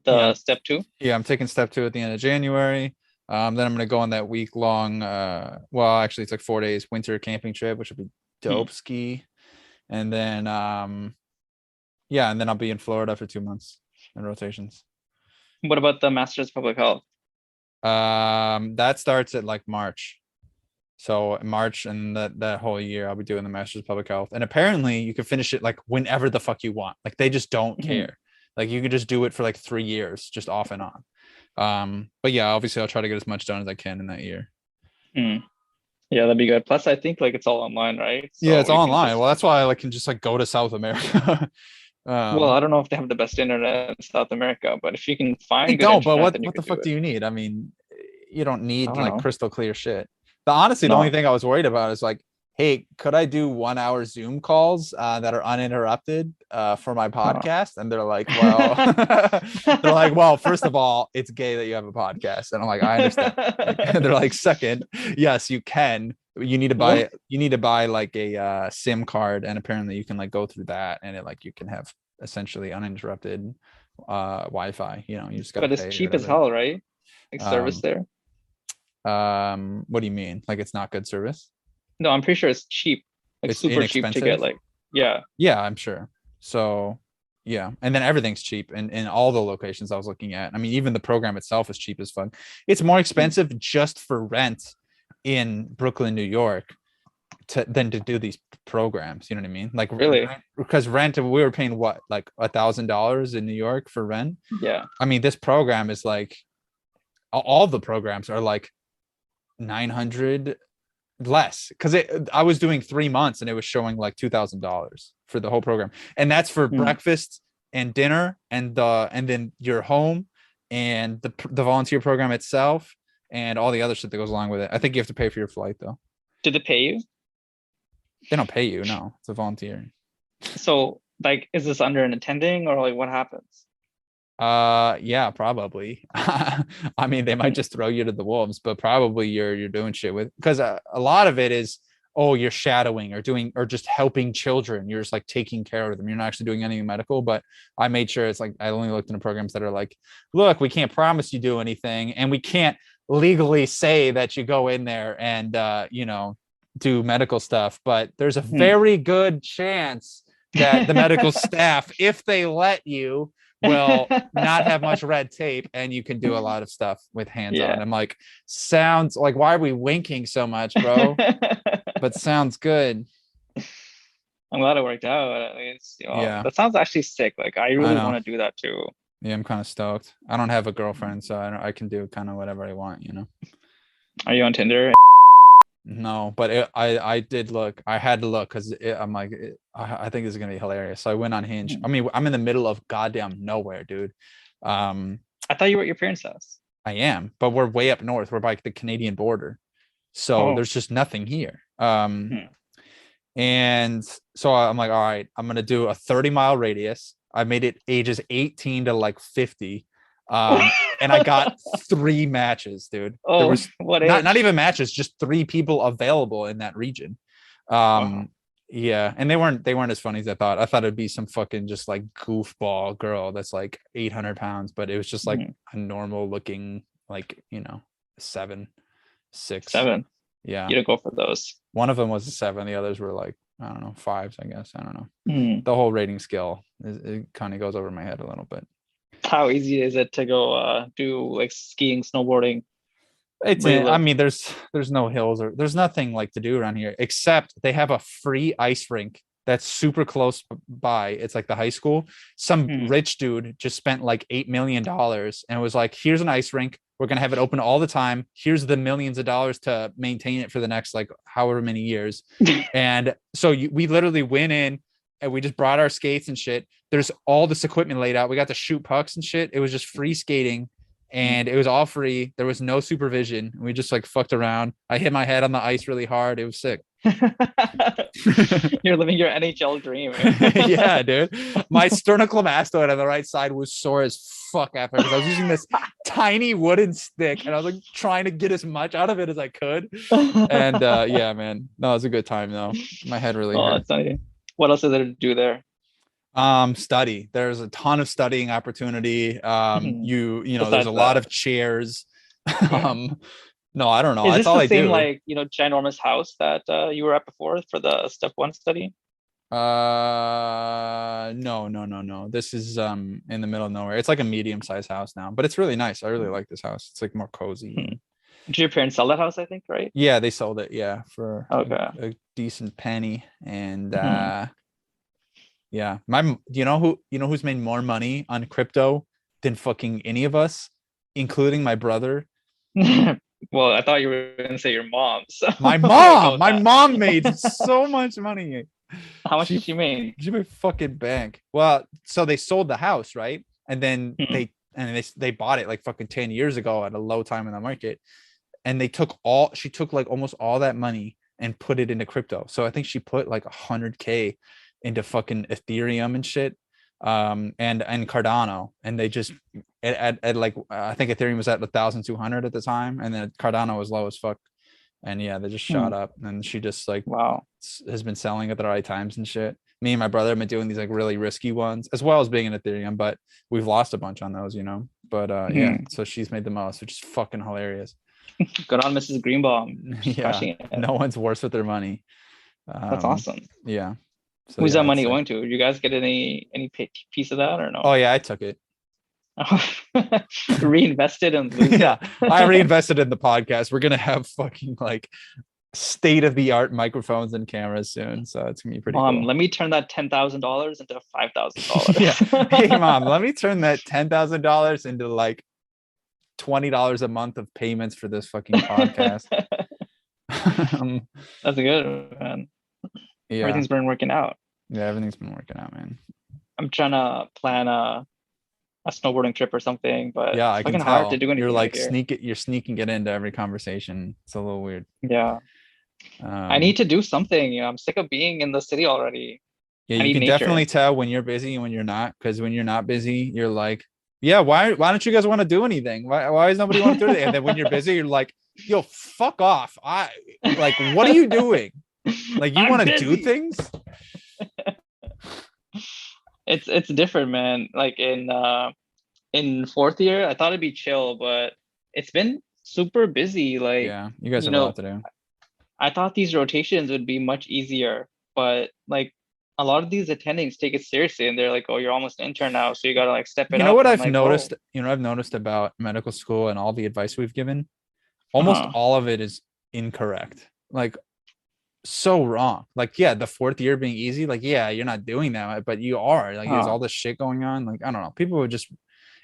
the Yeah. step 2? Yeah, I'm taking step 2 at the end of January. Then I'm gonna go on that week long well actually it's like 4 days winter camping trip, which will be dope ski. And then yeah, and then I'll be in Florida for 2 months in rotations. What about the Masters of Public Health? That starts at like March. So March and that whole year I'll be doing the Masters of Public Health. And apparently you can finish it like whenever the fuck you want. Like they just don't care. Like you could just do it for like 3 years, just off and on. But yeah, obviously I'll try to get as much done as I can in that year. Yeah, that'd be good. Plus I think like it's all online, right? Yeah, it's So you all can online. just- Well, that's why I can just like go to South America. well, I don't know if they have the best internet in South America, but if you can find they good don't, but internet, what then you the can fuck it. do you need? I mean, you don't need I don't like know. crystal clear shit. Honestly, the No. only thing I was worried about is like, hey, could I do 1 hour Zoom calls that are uninterrupted for my podcast? And they're like, well, first of all, it's gay that you have a podcast. And I'm like, I understand. And they're like, second, yes, you can. You need to buy like a SIM card, and apparently you can like go through that, and it like you can have essentially uninterrupted Wi-Fi. You just got. But it's cheap as hell, right? Like service there. What do you mean? Like it's not good service? No, I'm pretty sure it's cheap. Like It's super cheap to inexpensive? get like yeah. Yeah, I'm sure. So yeah, and then everything's cheap in all the locations I was looking at. I mean, even the program itself is cheap as fuck. It's more expensive just for rent in Brooklyn, New York, than to do these programs. You know what I mean? Like Really? Because rent, we were paying what, like $1,000 in New York for rent. Yeah. I mean, this program is like all the programs are like 900 less, because I was doing 3 months and it was showing like $2,000 for the whole program, and that's for breakfast and dinner and then your home and the volunteer program itself and all the other shit that goes along with it. I think you have to pay for your flight though. Did they pay you? They don't pay you, no. It's a volunteer. So like, is this under an attending or like what happens? Yeah, probably. I mean, they might just throw you to the wolves, but probably you're doing shit with, because a lot of it is oh, you're shadowing or doing or just helping children. You're just like taking care of them. You're not actually doing anything medical. But I made sure it's like I only looked into programs that are like, look, we can't promise you do anything, and we can't legally say that you go in there and do medical stuff, but there's a very good chance that the medical staff, if they let you, will not have much red tape and you can do a lot of stuff with hands on. I'm like, sounds like, why are we winking so much, bro? But sounds good. I'm glad it worked out at least. That sounds actually sick. Like I really want to do that too. Yeah, I'm kind of stoked. I don't have a girlfriend, so I can do kind of whatever I want, Are you on Tinder? No, but I did look. I had to look because I'm like, I think this is gonna be hilarious. So I went on Hinge. I mean, I'm in the middle of goddamn nowhere, dude. I thought you were at your parents' house. I am, but we're way up north. We're by the Canadian border, so there's just nothing here. And so I'm like, all right, I'm gonna do a 30-mile radius. I made it ages 18 to like 50. And I got 3 matches, dude. There was not even matches, just 3 people available in that region. Yeah, and they weren't as funny as I thought. I thought it'd be some fucking just like goofball girl that's like 800 pounds, but it was just like a normal looking, like 7, 6. 7. Yeah, you to go for those. One of them was a 7. The others were like, I don't know, 5s, I guess. I don't know. The whole rating scale it kind of goes over my head a little bit. How easy is it to go do like skiing, snowboarding? I mean, there's no hills or there's nothing like to do around here except they have a free ice rink that's super close by. It's like the high school. Some rich dude just spent like $8 million and was like, here's an ice rink. We're going to have it open all the time. Here's the millions of dollars to maintain it for the next like however many years. And so we literally went in and we just brought our skates and shit. There's all this equipment laid out. We got to shoot pucks and shit. It was just free skating and it was all free. There was no supervision. We just like fucked around. I hit my head on the ice really hard. It was sick. You're living your NHL dream. Yeah, dude. My sternocleidomastoid on the right side was sore as fuck after because I was using this tiny wooden stick and I was like trying to get as much out of it as I could. And yeah, man. No, it was a good time though. My head really hurt. That's funny. What else is there to do there? Study. There's a ton of studying opportunity. There's a lot of chairs. No, I don't know. Is That's all I do. Same like ginormous house that you were at before for the step 1 study? No. This is in the middle of nowhere. It's like a medium-sized house now, but it's really nice. I really like this house. It's like more cozy. Did your parents sell that house? I think, right? Yeah, they sold it. Yeah, for a decent penny. And yeah, who's made more money on crypto than fucking any of us, including my brother. Well, I thought you were gonna say your mom. So my mom made so much money. How much did she make? She made fucking bank. Well, so they sold the house, right? And then they bought it like fucking 10 years ago at a low time in the market. And she took like almost all that money and put it into crypto. So I think she put like 100K into fucking Ethereum and shit. And Cardano, and they just at like I think Ethereum was at 1,200 at the time, and then Cardano was low as fuck, and yeah, they just shot up. And she just like has been selling at the right times and shit. Me and my brother have been doing these like really risky ones as well as being in Ethereum, but we've lost a bunch on those, But yeah, so she's made the most, which is fucking hilarious. Good on Mrs. Greenbaum. Yeah, no one's worse with their money. That's awesome. Yeah. So, who's that money going to? Did you guys get any piece of that or no? Oh yeah, I took it. Reinvested and yeah, I reinvested in the podcast. We're gonna have fucking like state-of-the-art microphones and cameras soon, so it's gonna be pretty Mom, cool. let me turn that $10,000 into $5,000. Yeah. Hey mom, let me turn that $10,000 into like $20 a month of payments for this fucking podcast. That's good, man. Yeah, everything's been working out. Yeah, everything's been working out, man. I'm trying to plan a snowboarding trip or something, but yeah, it's I can fucking tell. hard to do anything. You're like you're sneaking it into every conversation. It's a little weird. Yeah. I need to do something. I'm sick of being in the city already. Yeah, you can definitely tell when you're busy and when you're not, because when you're not busy, you're like, yeah, why don't you guys want to do anything? Why does nobody want to do anything? And then when you're busy, you're like, yo, fuck off. What are you doing? Like, you I'm want to do busy. things? It's different, man. Like in fourth year, I thought it'd be chill, but it's been super busy. Like, Yeah, you guys you have a know, lot to do. I thought these rotations would be much easier, but like a lot of these attendings take it seriously and they're like, oh, you're almost an intern now, so you gotta like step it You know up. what And I'm I've like, noticed? oh, You know, I've noticed about medical school and all the advice we've given. Almost all of it is incorrect. Like, so wrong. Like, yeah, the fourth year being easy. Like, yeah, you're not doing that, but you are. Like, there's all this shit going on. Like, I don't know. People would just,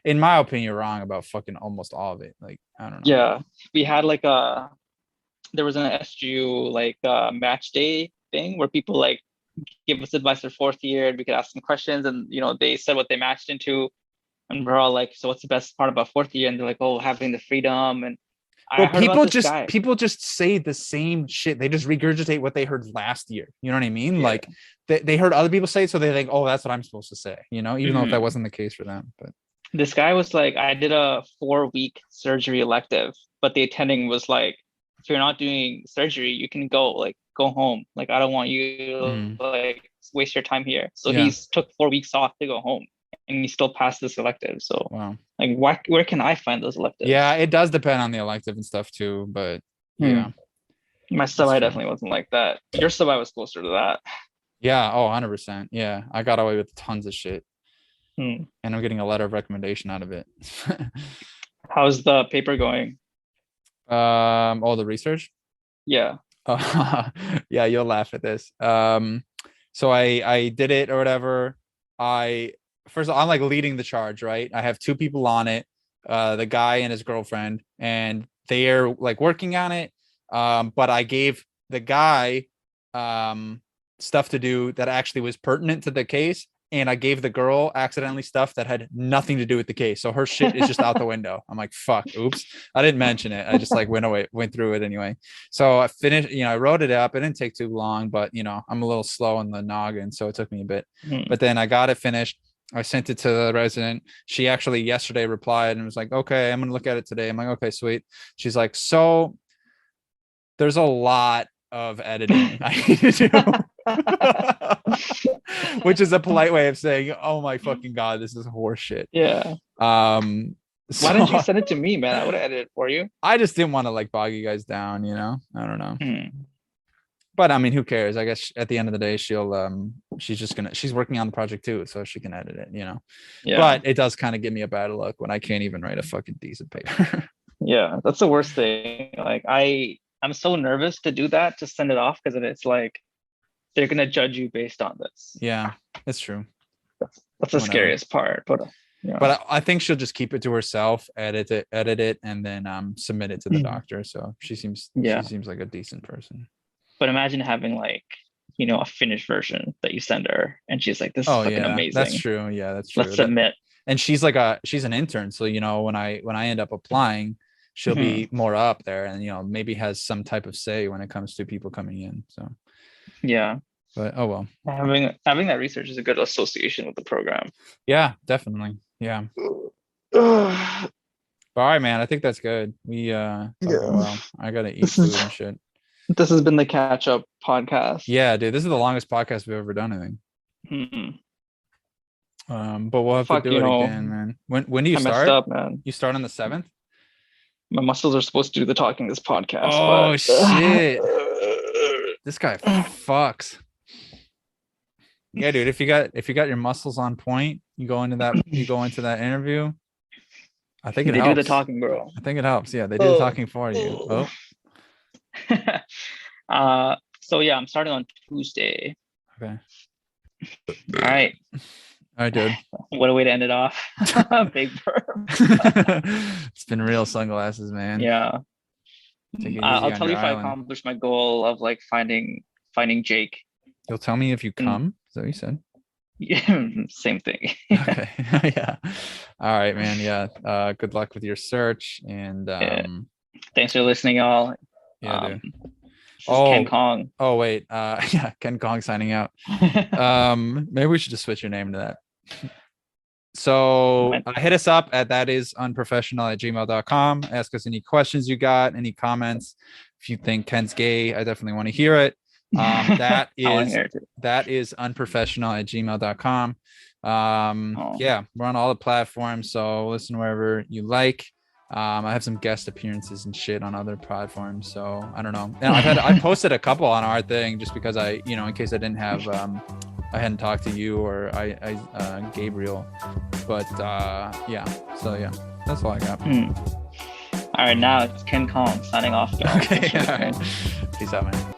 in my opinion, wrong about fucking almost all of it. Like, I don't know. yeah, we had like there was an SGU like match day thing where people like give us advice for fourth year and we could ask them questions and they said what they matched into and we're all like, so what's the best part about fourth year? And they're like, oh, having the freedom. And I heard about this guy. People just say the same shit. They just regurgitate what they heard last year. You know what I mean? Yeah. Like they heard other people say it, so they think, oh, that's what I'm supposed to say. Even though if that wasn't the case for them. But this guy was like, I did a 4-week surgery elective, but the attending was like, if you're not doing surgery, you can go home. Like, I don't want you to like waste your time here. So he's took 4 weeks off to go home. And he still passed this elective. So wow. Like, where can I find those electives? Yeah, it does depend on the elective and stuff too. But yeah, my sub-I definitely wasn't like that. Your sub-I was closer to that. Yeah. Oh, 100%. Yeah, I got away with tons of shit, and I'm getting a letter of recommendation out of it. How's the paper going? All the research. Yeah. Yeah, you'll laugh at this. So I did it or whatever. First of all, I'm like leading the charge, right? I have 2 people on it, the guy and his girlfriend, and they're like working on it. But I gave the guy stuff to do that actually was pertinent to the case, and I gave the girl accidentally stuff that had nothing to do with the case. So her shit is just out the window. I'm like, fuck, oops. I didn't mention it. I just like went through it anyway. So I finished, I wrote it up. It didn't take too long, but I'm a little slow on the noggin, so it took me a bit. But then I got it finished. I sent it to the resident. She actually yesterday replied and was like, okay, I'm going to look at it today. I'm like, okay, sweet. She's like, so there's a lot of editing I need to do, which is a polite way of saying, oh my fucking God, this is horseshit. Yeah. Why didn't you send it to me, man? I would have edited it for you. I just didn't want to like bog you guys down, I don't know. But I mean, who cares? I guess at the end of the day, she's working on the project too, so she can edit it, Yeah. But it does kind of give me a bad look when I can't even write a fucking decent paper. Yeah, that's the worst thing. Like I'm so nervous to do that, to send it off, because it's like they're gonna judge you based on this. Yeah, it's true. That's the scariest part. But but I think she'll just keep it to herself, edit it, and then submit it to the doctor. So she seems like a decent person. But imagine having like, a finished version that you send her and she's like, this is fucking amazing. That's true. Yeah, that's true. Let's submit. And she's an intern. So, when I end up applying, she'll be more up there and, maybe has some type of say when it comes to people coming in. So, yeah. But, oh, well. Having that research is a good association with the program. Yeah, definitely. Yeah. All right, man. I think that's good. Well, I got to eat food and shit. This has been the catch up podcast. Yeah, dude, this is the longest podcast we've ever done, I think. But we'll have to do it again, man. When do you start? Messed up, man. You start on the 7th? My muscles are supposed to do the talking this podcast. Oh, shit. This guy fucks. Yeah, dude, if you got your muscles on point, you go into that interview. I think it helps. They do the talking, bro. I think it helps. Yeah, they do the talking for you. Oh. So yeah, I'm starting on Tuesday. Okay. All right, dude. What a way to end it off. Big burp. It's been real sunglasses, man. Yeah. I'll tell you if I accomplish my goal of like finding Jake. You'll tell me if you come. Is that what you said? Yeah, same thing. Okay. Yeah. All right, man. Yeah. Good luck with your search, and thanks for listening, y'all. Yeah, dude. Ken Kong. Oh wait. Yeah, Ken Kong signing out. Maybe we should just switch your name to that. So hit us up at thatisunprofessional@gmail.com. Ask us any questions you got, any comments. If you think Ken's gay, I definitely want to hear it. That I wanna is hear it too. unprofessional@gmail.com. Oh. Yeah, we're on all the platforms, so listen wherever you like. I have some guest appearances and shit on other platforms, so I don't know. And I posted a couple on our thing just because I, in case I didn't have I hadn't talked to you or Gabriel, but yeah, so yeah, that's all I got. All right, now it's Ken Kong signing off. Guys. Okay, all right. Peace out, man.